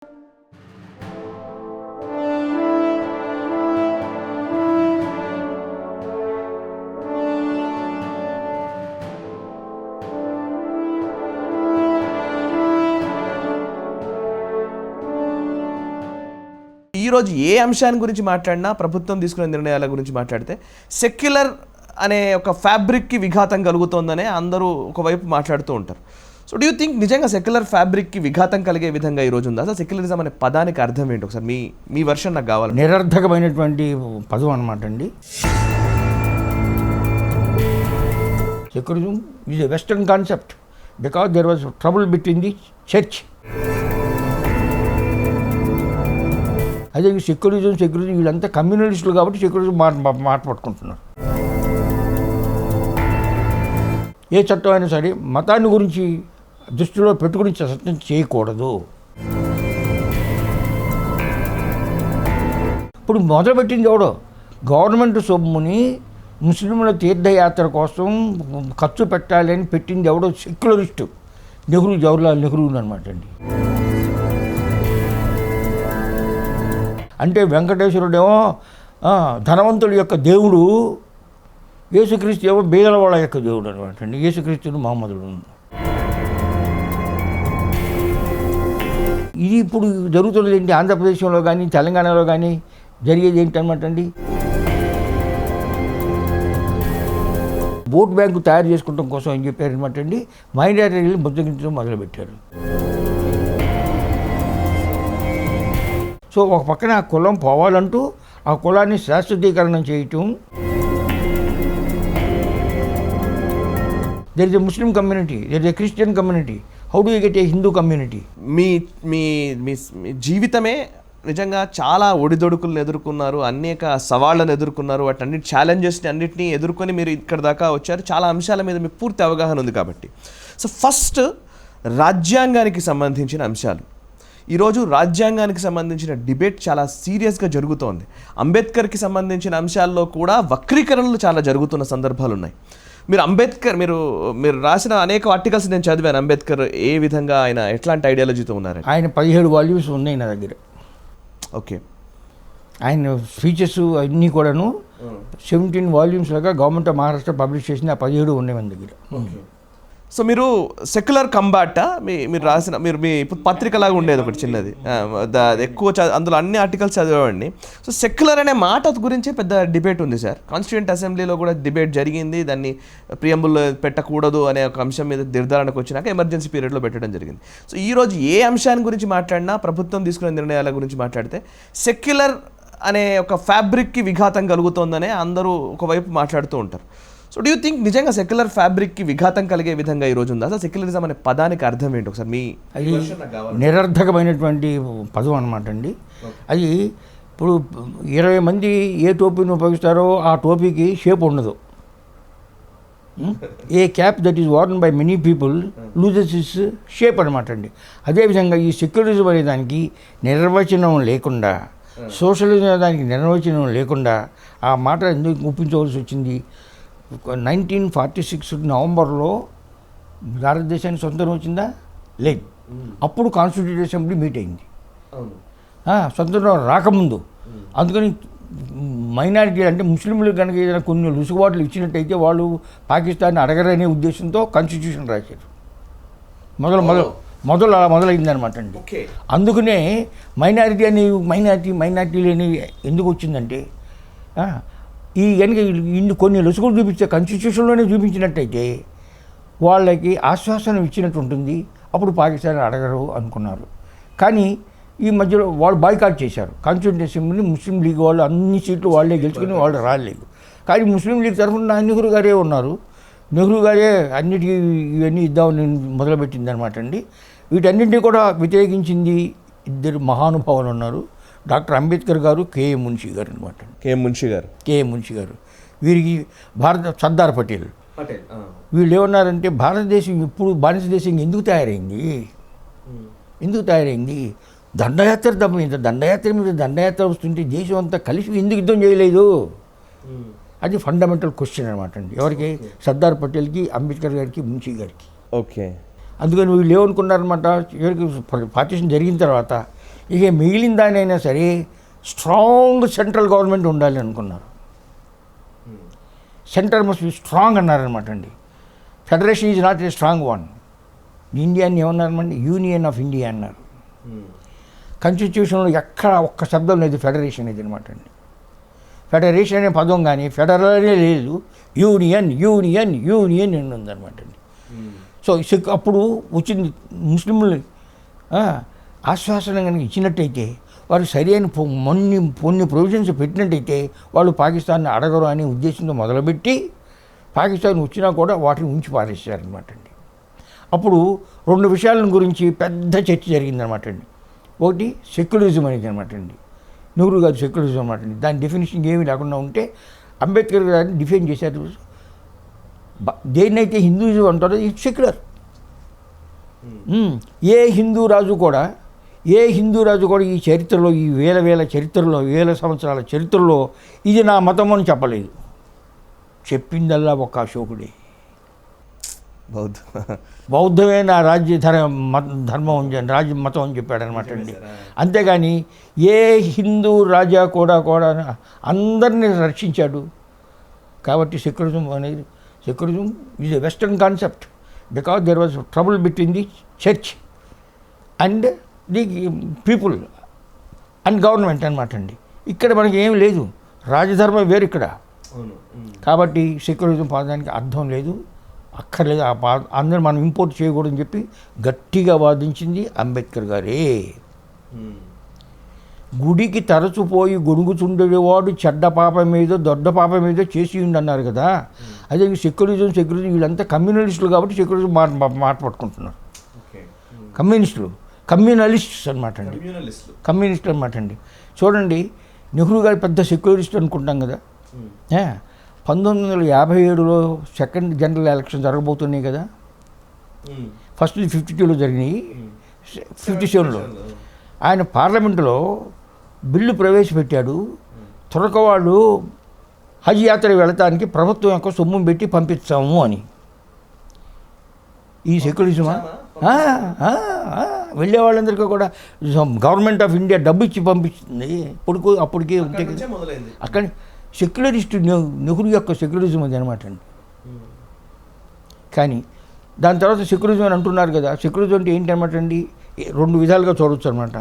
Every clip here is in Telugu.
ఈరోజు ఏ అంశాన్ని గురించి మాట్లాడినా ప్రభుత్వం తీసుకునే నిర్ణయాల గురించి మాట్లాడితే సెక్యులర్ అనే ఒక ఫ్యాబ్రిక్కి విఘాతం కలుగుతోందనే అందరూ ఒకవైపు మాట్లాడుతూ ఉంటారు. సో డూ యూ థింక్ నిజంగా సెక్యులర్ ఫ్యాబ్రిక్కి విఘాతం కలిగే విధంగా ఈరోజు ఉందా? అసలు సెక్యులరిజం అనే పదానికి అర్థం ఏంటి? ఒకసారి మీ వర్షన్ నాకు కావాలి. నిరర్థకమైనటువంటి పదం అనమాట అండి. Secularism is a western concept because there was trouble between the church. అదే సెక్యులరిజం వీళ్ళంతా కమ్యూనలిస్టులు కాబట్టి సెక్యులరిజం మాట పట్టుకుంటున్నారు. ఏ చట్టం అయినా సరే మతాన్ని గురించి దృష్టిలో పెట్టుకుని చట్టం చేయకూడదు. ఇప్పుడు మొదలుపెట్టింది ఎవడో గవర్నమెంట్ సొమ్ముని ముస్లింల తీర్థయాత్ర కోసం ఖర్చు పెట్టాలి అని పెట్టింది ఎవడో సెక్యులరిస్టు జవహర్లాల్ నెహ్రూ అనమాట అండి. అంటే వెంకటేశ్వరుడేమో ధనవంతుడి యొక్క దేవుడు, యేసుక్రీస్తు ఏమో బీదల వాళ్ళ యొక్క దేవుడు అనమాట అండి. యేసుక్రీస్తుడు మహమ్మదుడు. ఇది ఇప్పుడు జరుగుతున్నది ఏంటి? ఆంధ్రప్రదేశ్లో కానీ తెలంగాణలో కానీ జరిగేది ఏంటనమాట అండి, ఓట్ బ్యాంకు తయారు చేసుకోవడం కోసం ఏం చెప్పారు అనమాట అండి, మైనారిటీలు బుద్ధగించడం మొదలుపెట్టారు. సో ఒక పక్కన ఆ కులం పోవాలంటూ ఆ కులాన్ని శాశ్వతీకరణం చేయటం. There is a Muslim community, there is a Christian community, how do you get a Hindu community? మీ మీ మీ జీవితమే నిజంగా చాలా ఒడిదొడుకులను ఎదుర్కొన్నారు, అనేక సవాళ్ళను ఎదుర్కొన్నారు, వాటన్నిటి ఛాలెంజెస్ని అన్నింటినీ ఎదుర్కొని మీరు ఇక్కడ దాకా వచ్చారు. చాలా అంశాల మీద మీకు పూర్తి అవగాహన ఉంది కాబట్టి. సో ఫస్ట్ రాజ్యాంగానికి సంబంధించిన అంశాలు. ఈరోజు రాజ్యాంగానికి సంబంధించిన డిబేట్ చాలా సీరియస్గా జరుగుతోంది. అంబేద్కర్కి సంబంధించిన అంశాల్లో కూడా వక్రీకరణలు చాలా జరుగుతున్న సందర్భాలు ఉన్నాయి. మీరు రాసిన అనేక ఆర్టికల్స్ నేను చదివాను. అంబేద్కర్ ఏ విధంగా, ఆయన ఎట్లాంటి ఐడియాలజీతో ఉన్నారు? ఆయన 17 వాల్యూమ్స్ ఉన్నాయి నా దగ్గర. ఓకే. ఆయన స్పీచెస్ అన్నీ కూడాను 17 వాల్యూమ్స్ లాగా గవర్నమెంట్ ఆఫ్ మహారాష్ట్ర పబ్లిష్ చేసిన 17 ఉన్నాయి మన దగ్గర. సో మీరు సెక్యులర్ కంబాటా మీరు రాసిన మీ పత్రికలాగా ఉండేది ఒకటి చిన్నది, ఎక్కువ అందులో అన్ని ఆర్టికల్స్ చదివేవాడిని. సో సెక్యులర్ అనే మాట గురించి పెద్ద డిబేట్ ఉంది సార్. కాన్స్టిట్యూయెంట్ అసెంబ్లీలో కూడా డిబేట్ జరిగింది. దాన్ని ప్రియంబుల్లో పెట్టకూడదు అనే ఒక అంశం మీద నిర్ధారణకు వచ్చినాక ఎమర్జెన్సీ పీరియడ్లో పెట్టడం జరిగింది. సో ఈరోజు ఏ అంశాన్ని గురించి మాట్లాడినా, ప్రభుత్వం తీసుకునే నిర్ణయాల గురించి మాట్లాడితే సెక్యులర్ అనే ఒక ఫ్యాబ్రిక్కి విఘాతం కలుగుతోందనే అందరూ ఒకవైపు మాట్లాడుతూ ఉంటారు. సో డూ యూ థింక్ నిజంగా సెక్యులర్ ఫ్యాబ్రిక్కి విఘాతం కలిగే విధంగా ఈరోజు ఉందా? అసలు సెక్యులరిజం అనే పదానికి అర్థం ఏంటి? ఒకసారి అది నిరర్థకమైనటువంటి పదం అనమాట అండి. అది ఇప్పుడు 20 మంది ఏ టోపీని ఉపయోగిస్తారో ఆ టోపీకి షేప్ ఉండదు. A cap that is worn by many people loses its shape అనమాట అండి. అదేవిధంగా ఈ సెక్యులరిజం అనే దానికి నిర్వచనం లేకుండా, సోషలిజం దానికి నిర్వచనం లేకుండా ఆ మాట ఎందుకు ఒప్పించవలసి వచ్చింది? 1946 నవంబర్లో భారతదేశానికి స్వతంత్రం వచ్చిందా? లేదు. అప్పుడు కాన్స్టిట్యూట్ అసెంబ్లీ మీట్ అయింది, స్వతంత్రం రాకముందు. అందుకని మైనారిటీ అంటే ముస్లింలు కనుక ఏదైనా కొన్ని లుసుగుబాట్లు ఇచ్చినట్టయితే వాళ్ళు పాకిస్తాన్ని అడగరనే ఉద్దేశంతో కాన్స్టిట్యూషన్ రాశారు. మొదలైందనమాట అండి. అందుకనే మైనారిటీలు అని ఎందుకు వచ్చిందంటే, ఈ కనుక కొన్ని లొసుగులు చూపిస్తే కాన్స్టిట్యూషన్లోనే చూపించినట్టయితే వాళ్ళకి ఆశ్వాసన ఇచ్చినట్టు ఉంటుంది, అప్పుడు పాకిస్తాన్ అడగరు అనుకున్నారు. కానీ ఈ మధ్యలో వాళ్ళు బాయ్కాట్ చేశారు కాన్స్టిట్యూంట్ అసెంబ్లీని. ముస్లిం లీగ్ వాళ్ళు అన్ని సీట్లు వాళ్ళే గెలుచుకుని వాళ్ళు రాలేదు. కానీ ముస్లిం లీగ్ తరఫున నెహ్రూ గారే ఉన్నారు. నెహ్రూ గారే అన్నిటికీ ఇవన్నీ ఇద్దామని మొదలుపెట్టింది అనమాట అండి. వీటన్నింటినీ కూడా వ్యతిరేకించింది 2 మహానుభావులు ఉన్నారు, డాక్టర్ అంబేద్కర్ గారు, కేఎం మున్షి గారు అనమాట. కేఎం మున్షి గారు వీరికి సర్దార్ పటేల్ వీళ్ళు ఏమన్నారంటే, భారతదేశం ఇప్పుడు బానిస దేశం ఎందుకు తయారైంది? దండయాత్ర మీద దండయాత్ర వస్తుంటే దేశం అంతా కలిసి ఎందుకు యుద్ధం చేయలేదు? అది ఫండమెంటల్ క్వశ్చన్ అనమాట అండి. ఎవరికి? సర్దార్ పటేల్కి, అంబేద్కర్ గారికి, మున్షి గారికి. ఓకే. అందుకని వీళ్ళు ఏమనుకున్నారనమాట, ఎవరికి పార్టీషన్ జరిగిన తర్వాత ఇక మిగిలిన దానైనా సరే స్ట్రాంగ్ సెంట్రల్ గవర్నమెంట్ ఉండాలి అనుకున్నారు. సెంటర్ మస్ట్ బి స్ట్రాంగ్ అన్నారనమాట అండి. Federation is not a strong one. ఇండియాని ఏమన్నారన్నమాట, యూనియన్ ఆఫ్ ఇండియా అన్నారు. కాన్స్టిట్యూషన్లో ఎక్కడ ఒక్క శబ్దం లేదు ఫెడరేషన్ ఇది అనమాట అండి. ఫెడరేషన్ అనే పదం కానీ ఫెడరల్ అనే లేదు, యూనియన్ యూనియన్ యూనియన్ అని ఉందన్నమాట అండి. సో అప్పుడు వచ్చింది ముస్లింలు ఆశ్వాసన కనుక ఇచ్చినట్టయితే, వారు సరైన కొన్ని ప్రొవిజన్స్ పెట్టినట్టయితే వాళ్ళు పాకిస్తాన్ని అడగరు అనే ఉద్దేశంతో మొదలుపెట్టి పాకిస్తాన్ వచ్చినా కూడా వాటిని ఉంచి పారేసారనమాట అండి. అప్పుడు రెండు విషయాల గురించి పెద్ద చర్చ జరిగిందనమాట అండి. ఒకటి సెక్యులరిజం అనేది అనమాట అండి. నెహ్రూ గారు సెక్యులరిజం అనమాట అండి. దాని డెఫినేషన్ ఏమీ లేకుండా ఉంటే అంబేద్కర్ గారిని డిఫైన్ చేశారు. దేన్నైతే హిందూయిజం అంటారో ఇది సెక్యులర్. ఏ హిందూ రాజు కూడా ఈ చరిత్రలో, ఈ వేల చరిత్రలో, వేల సంవత్సరాల చరిత్రలో ఇది నా మతం అని చెప్పలేదు. చెప్పిందల్లా ఒక అశోకుడే. బౌద్ధమే నా ధర్మం రాజ్య మతం అని చెప్పాడనమాట అండి. అంతేగాని ఏ హిందూ రాజా కూడా అందరినీ రక్షించాడు. కాబట్టి secularism is a western concept, because there was trouble between the church and the people and government అనమాట అండి. ఇక్కడ మనకి ఏం లేదు, రాజధర్మం వేరు ఇక్కడ. కాబట్టి సెక్యులరిజం పదానికి అర్థం లేదు, అక్కర్లేదు. అందరూ మనం ఇంపోర్ట్ చేయకూడదని చెప్పి గట్టిగా వాదించింది అంబేద్కర్ గారే. గుడికి తరచుపోయి గొడుగుచుండేవాడు చెడ్డ పాప మీద దొడ్డ పాప మీద చేసి ఉండన్నారు కదా. అదే సెక్యులరిజం వీళ్ళంతా కమ్యూనలిస్టులు కాబట్టి సెక్యులరిజం మాట పట్టుకుంటున్నారు. కమ్యూనలిస్ట్స్ అనమాట అండి. కమ్యూనిస్ట్ అనమాట అండి. చూడండి, నెహ్రూ గారు పెద్ద సెక్యులరిస్ట్ అనుకుంటాం కదా. 1957లో సెకండ్ జనరల్ ఎలక్షన్ జరగబోతున్నాయి కదా. ఫస్ట్ 52లో జరిగినాయి, 57లో ఆయన పార్లమెంటులో బిల్లు ప్రవేశపెట్టాడు. తురకవాళ్ళు హజ్ యాత్ర వెళతానికి ప్రభుత్వం యొక్క సొమ్ము పెట్టి పంపిస్తాము అని. ఈ సెక్యులరిజమా? వెళ్ళే వాళ్ళందరికీ కూడా గవర్నమెంట్ ఆఫ్ ఇండియా డబ్బు ఇచ్చి పంపిస్తుంది. అప్పటికి అక్కడ సెక్యులరిస్ట్ నెహ్రూ యొక్క సెక్యులరిజం అది అనమాట అండి. కానీ దాని తర్వాత సెక్యులరిజం అని అంటున్నారు కదా. సెక్యులరిజం అంటే ఏంటి అనమాట అండి, రెండు విధాలుగా చూడవచ్చు అనమాట.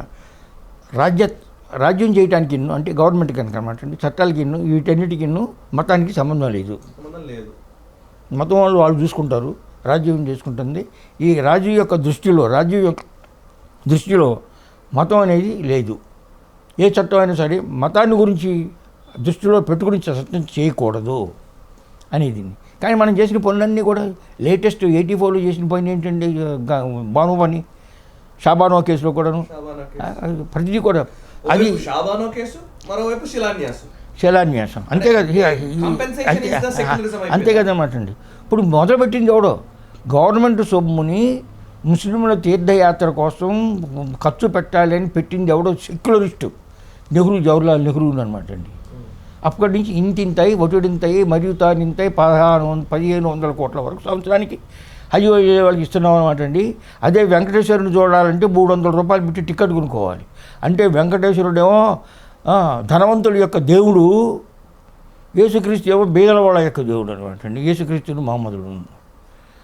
రాజ్యం చేయడానికి అంటే గవర్నమెంట్ కనుక అనమాట అండి, చట్టాలకి వీటన్నిటికి మతానికి సంబంధం లేదు. మతం వాళ్ళు చూసుకుంటారు, రాజ్యం చేసుకుంటుంది. ఈ రాజు యొక్క దృష్టిలో మతం అనేది లేదు. ఏ చట్టం అయినా సరే మతాన్ని గురించి దృష్టిలో పెట్టుకుని చట్టం చేయకూడదు అనేది. కానీ మనం చేసిన పనులన్నీ కూడా లేటెస్ట్ 84లో చేసిన పని ఏంటంటే బానువాని షాబానో కేసులో కూడాను ప్రతిదీ కూడా అది శిలాన్యాసం అంతే కదా. అంతే కదన్నమాట అండి. ఇప్పుడు మొదలుపెట్టింది ఎవడో గవర్నమెంట్ సొమ్ముని ముస్లింల తీర్థయాత్ర కోసం ఖర్చు పెట్టాలని పెట్టింది ఎవడో సెక్యులరిస్టు జవహర్లాల్ నెహ్రూ అనమాట అండి. అప్పటి నుంచి ఇంతింతాయి ఒటిడింతాయి మరియు తానింతాయి 1500 కోట్ల వరకు సంవత్సరానికి హజ్ వాళ్ళకి ఇస్తున్నాం అనమాట అండి. అదే వెంకటేశ్వరుని చూడాలంటే 300 రూపాయలు పెట్టి టికెట్ కొనుక్కోవాలి. అంటే వెంకటేశ్వరుడేమో ధనవంతుల యొక్క దేవుడు, యేసుక్రీస్తు ఏమో బీదల వాళ్ళ యొక్క దేవుడు అనమాట అండి. యేసుక్రీస్తుడు మహమ్మదుడు.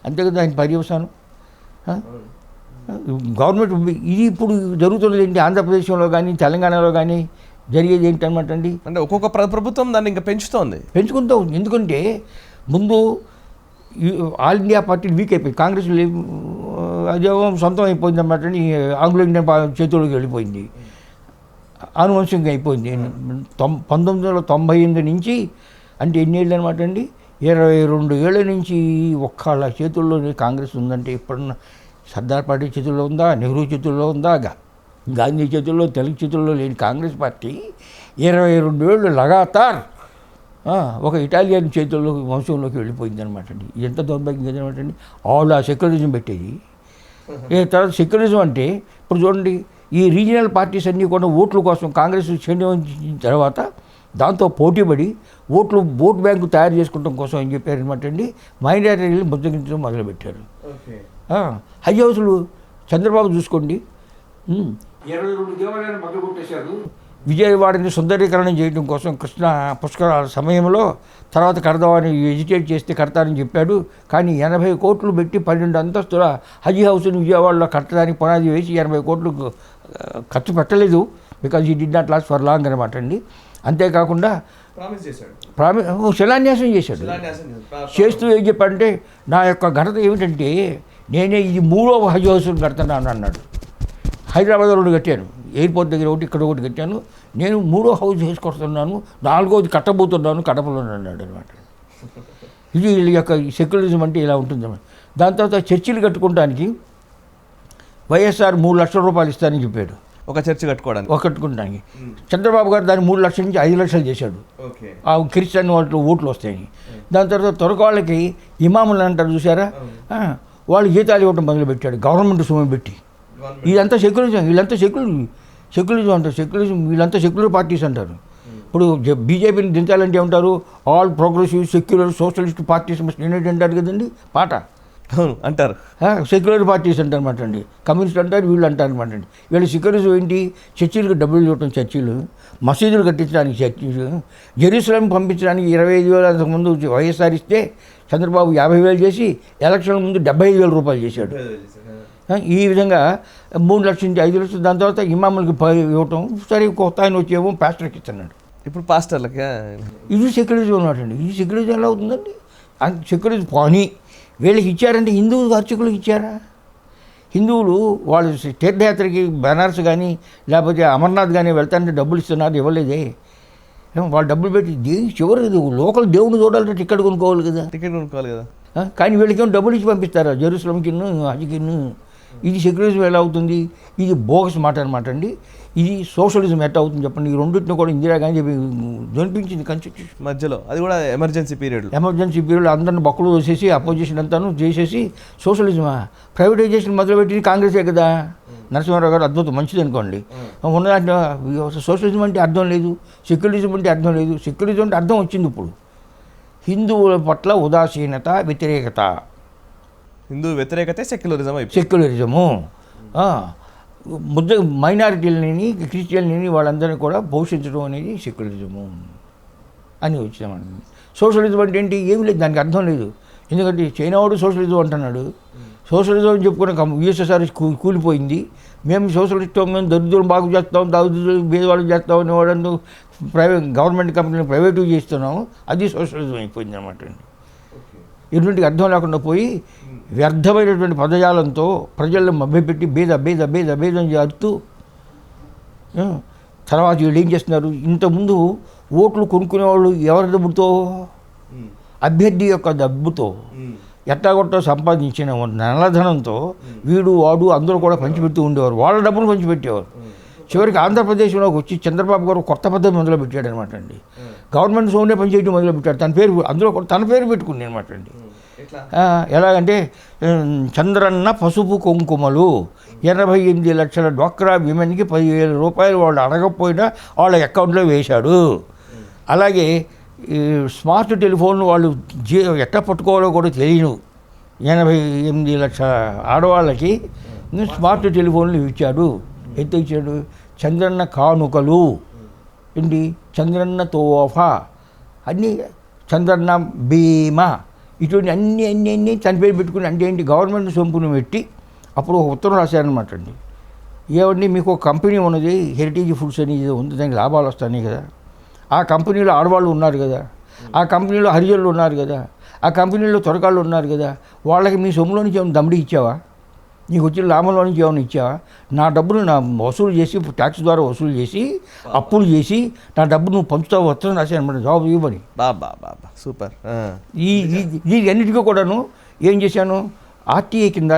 అంతే కదా ఆయన పర్యవసానం. గవర్నమెంట్ ఇది ఇప్పుడు జరుగుతున్నది ఏంటి, ఆంధ్రప్రదేశ్లో కానీ తెలంగాణలో కానీ జరిగేది ఏంటనమాట అండి. అంటే ఒక్కొక్క ప్రభుత్వం దాన్ని ఇంకా పెంచుకుంటూ. ఎందుకంటే ముందు ఆల్ ఇండియా పార్టీ వీక్ అయిపోయింది, కాంగ్రెస్ అదేమో సొంతం అయిపోయింది అనమాట అండి. ఆంగ్లో ఇండియన్ చేతుల్లోకి వెళ్ళిపోయింది, ఆనువంశంగా అయిపోయింది. 1998 నుంచి అంటే ఎన్ని ఏళ్ళు అనమాట అండి, 22 ఏళ్ళ నుంచి ఒక్కళ్ళ చేతుల్లోనే కాంగ్రెస్ ఉందంటే ఎప్పుడన్నా సర్దార్ పార్టీ చేతుల్లో ఉందా, నెహ్రూ చేతుల్లో ఉందా, గాంధీ చేతుల్లో, తెలుగు చేతుల్లో లేని కాంగ్రెస్ పార్టీ 22 ఏళ్ళు లగాతార్ ఒక ఇటాలియన్ చేతుల్లో వంశంలోకి వెళ్ళిపోయింది అనమాట అండి. ఎంత దౌర్భాగ్యం అనమాట అండి. వాళ్ళు ఆ సెక్యులరిజం పెట్టేది. తర్వాత సెక్యులరిజం అంటే ఇప్పుడు చూడండి, ఈ రీజనల్ పార్టీస్ అన్నీ కూడా ఓట్ల కోసం కాంగ్రెస్ చేసిన తర్వాత దాంతో పోటీపడి ఓట్ బ్యాంకు తయారు చేసుకోవడం కోసం ఏం చెప్పారనమాట అండి, మైనారిటీలను బుద్ధగించడం మొదలుపెట్టారు. హజ్ హౌస్లు చంద్రబాబు చూసుకోండి, 22 దేవాలయాన్ని మొదలుకొట్టేశారు. విజయవాడని సుందరీకరణ చేయడం కోసం కృష్ణ పుష్కరాల సమయంలో తర్వాత కడదామని ఎజిటేట్ చేస్తే కడతానని చెప్పాడు. కానీ 80 కోట్లు పెట్టి 12 అంతస్తుల హజ్ హౌస్ని విజయవాడలో కట్టడానికి పునాది వేసి 80 కోట్లు ఖర్చు పెట్టలేదు. బికాజ్ ఈ did not lost for long అనమాట అండి. అంతేకాకుండా శిలాన్యాసం చేశాడు. చేస్తూ ఏం చెప్పాడంటే, నా యొక్క ఘనత ఏమిటంటే నేనే ఇది 3వ హజ్ హౌస్ని కడుతున్నాను అన్నాడు. హైదరాబాద్లో 2 కట్టాను, ఎయిర్పోర్ట్ దగ్గర ఒకటి, ఇక్కడ ఒకటి కట్టాను. నేను 3వ హౌస్ చేసుకొస్తున్నాను, 4వది కట్టబోతున్నాను కడపలో అన్నాడు అనమాట. ఇది వీళ్ళ యొక్క సెక్యులరిజం అంటే ఇలా ఉంటుందన్నమాట. దాని తర్వాత చర్చిలు కట్టుకోవడానికి వైఎస్ఆర్ 3 లక్షల రూపాయలు ఇస్తానని చెప్పాడు. ఒక చర్చి కట్టుకోవడానికి చంద్రబాబు గారు దాన్ని 3 లక్షల నుంచి 5 లక్షలు చేశాడు. ఆ క్రిస్టియన్ వాళ్ళు ఓట్లు వస్తాయని. దాని తర్వాత తొరకాళ్ళకి ఇమాములు అంటారు చూసారా, వాళ్ళు జీతాలు ఇవ్వడం మొదలుపెట్టాడు గవర్నమెంట్ సొమ్ము పెట్టి. ఇదంతా సెక్యులరిజం. వీళ్ళంతా సెక్యులరిజం అంటారు. వీళ్ళంతా సెక్యులర్ పార్టీస్ అంటారు. ఇప్పుడు బీజేపీని దించాలంటే ఏమంటారు, all progressive secular socialist parties must unite అంటారు కదండి పాట అంటారు. సెక్యులర్ పార్టీస్ అంటారు అనమాట అండి. కమ్యూనిస్ట్ అంటారు, వీళ్ళు అంటారు అనమాట అండి. వీళ్ళు సెక్యులరిజం ఏంటి, చర్చీలకు డబ్బులు ఇవ్వటం, చర్చీలు మసీదులు కట్టించడానికి చర్చీలు, జెరూసలేం పంపించడానికి 25,000 అంతకుముందు వైఎస్ఆర్ ఇస్తే చంద్రబాబు 50,000 చేసి ఎలక్షన్ ముందు 75,000 రూపాయలు చేశాడు. ఈ విధంగా 3 లక్షల నుంచి 5 లక్షలు. దాని తర్వాత ఇమాములకి ఇవ్వటం. సరే కొత్త ఆయన వచ్చేమో పాస్టర్కి ఇస్తున్నాడు. ఇప్పుడు పాస్టర్లకి ఇది సెక్యులరిజం అనమాట అండి. ఇది సెక్యులరిజం ఎలా అవుతుందండి? సెక్యులరిజం పోనీ వీళ్ళకి ఇచ్చారంటే హిందూ అర్చకులకు ఇచ్చారా? హిందువులు వాళ్ళు తీర్థయాత్రకి బనారస్ కానీ లేకపోతే అమర్నాథ్ కానీ వెళ్తానంటే డబ్బులు ఇస్తున్నారు, ఇవ్వలేదే. వాళ్ళు డబ్బులు పెట్టి చివరి లోకల్ దేవుని చూడాలంటే టికెట్ కొనుక్కోవాలి కదా. కానీ వీళ్ళకేమో డబ్బులు ఇచ్చి పంపిస్తారా జెరూసలంకి, హజ్కి. ఇది సెక్యులరిజం ఎలా అవుతుంది? ఇది బోగస్ మాట అనమాట అండి. ఇది సోషలిజం ఎట్లా అవుతుంది చెప్పండి? ఈ రెండింటిని కూడా ఇందిరాగాంధీ జనిపించింది కాన్స్టిట్యూషన్ మధ్యలో. అది కూడా ఎమర్జెన్సీ పీరియడ్ అందరిని బొక్కలు వేసేసి అపోజిషన్ అంతాను చేసేసి సోషలిజమా? ప్రైవేటైజేషన్ మొదలుపెట్టింది కాంగ్రెసే కదా. నరసింహారావు గారు అద్భుతం, మంచిది అనుకోండి. ఉన్నదాంట్లో సోషలిజం అంటే అర్థం లేదు, సెక్యులరిజం అంటే అర్థం లేదు. సెక్యులరిజం అంటే అర్థం వచ్చింది ఇప్పుడు. హిందువుల పట్ల ఉదాసీనత, వ్యతిరేకత. హిందూ వ్యతిరేకతే సెక్యులరిజము. మైనారిటీలని, క్రిస్టియన్ని వాళ్ళందరినీ కూడా పోషించడం అనేది సెక్యులరిజము అని వచ్చామండి. సోషలిజం అంటే ఏంటి? ఏమి లేదు, దానికి అర్థం లేదు. ఎందుకంటే చైనా వాడు సోషలిజం అంటున్నాడు. సోషలిజం అని చెప్పుకున్న యుఎస్ఎస్ఆర్ కూలిపోయింది. మేము సోషలిస్ట్, మేము దరిద్రులు బాగు చేస్తాం, దరిద్రులు భేదవాళ్ళు చేస్తాం అనేవాడు గవర్నమెంట్ కంపెనీని ప్రైవేటు చేస్తున్నాము. అది సోషలిజం అయిపోయింది అనమాట అండి. ఇటువంటి అర్థం లేకుండా పోయి వ్యర్థమైనటువంటి పదజాలంతో ప్రజలను మభ్యపెట్టి భేదం చేస్తూ తర్వాత వీళ్ళు ఏం చేస్తున్నారు? ఇంతకుముందు ఓట్లు కొనుక్కునేవాళ్ళు ఎవరి డబ్బుతో? అభ్యర్థి యొక్క డబ్బుతో ఎట్టాగొట్టో సంపాదించిన నల్లధనంతో వీడు వాడు అందరూ కూడా పంచిపెడుతూ ఉండేవారు. వాళ్ళ డబ్బులు పంచిపెట్టేవారు. చివరికి ఆంధ్రప్రదేశ్లోకి వచ్చి చంద్రబాబు గారు కొత్త పద్ధతి మొదలుపెట్టాడు అనమాట అండి. గవర్నమెంట్ సోనే పనిచేయడం మొదలుపెట్టాడు. తన పేరు అందులో కూడా తన పేరు పెట్టుకుంది అనమాట అండి. ఎలాగంటే చంద్రన్న పసుపు కుంకుమలు 88 లక్షల డ్వాక్రా విమెన్కి 10,000 రూపాయలు వాళ్ళు అడగకపోయినా వాళ్ళ అకౌంట్లో వేశాడు. అలాగే స్మార్ట్ టెలిఫోన్లు వాళ్ళు ఎట్లా పట్టుకోవాలో కూడా తెలియను 88 లక్షల ఆడవాళ్ళకి స్మార్ట్ టెలిఫోన్లు ఇచ్చాడు. ఎంత ఇచ్చాడు? చంద్రన్న కానుకలు ఏంటి, చంద్రన్న తోఫా, అన్నీ చంద్రన్న బీమా, ఇటువంటి అన్నీ తన పేరు పెట్టుకుని. అంటే ఏంటి? గవర్నమెంట్ సొంపును పెట్టి అప్పుడు ఒక ఉత్తరం రాశారనమాట అండి. ఏమండి మీకు ఒక కంపెనీ ఉన్నది, హెరిటేజ్ ఫుడ్స్ అని ఉంది, దానికి లాభాలు వస్తాయి కదా. ఆ కంపెనీలో ఆడవాళ్ళు ఉన్నారు కదా, ఆ కంపెనీలో హరిజనులు ఉన్నారు కదా, ఆ కంపెనీలో తొరకాళ్ళు ఉన్నారు కదా, వాళ్ళకి మీ సొమ్ములో నుంచి ఏమైనా దమ్ముడి ఇచ్చావా? నీకు వచ్చిన లాభంలో నుంచి ఏమైనా ఇచ్చావా? నా డబ్బును నా వసూలు చేసి, ట్యాక్స్ ద్వారా వసూలు చేసి, అప్పులు చేసి నా డబ్బు నువ్వు పంచుతావు, వస్త్రం రాశాను అనమాట, జాబ్ ఇవ్వని. సూపర్. ఈ అన్నిటికీ కూడాను ఏం చేశాను? ఆర్టీఐ కింద,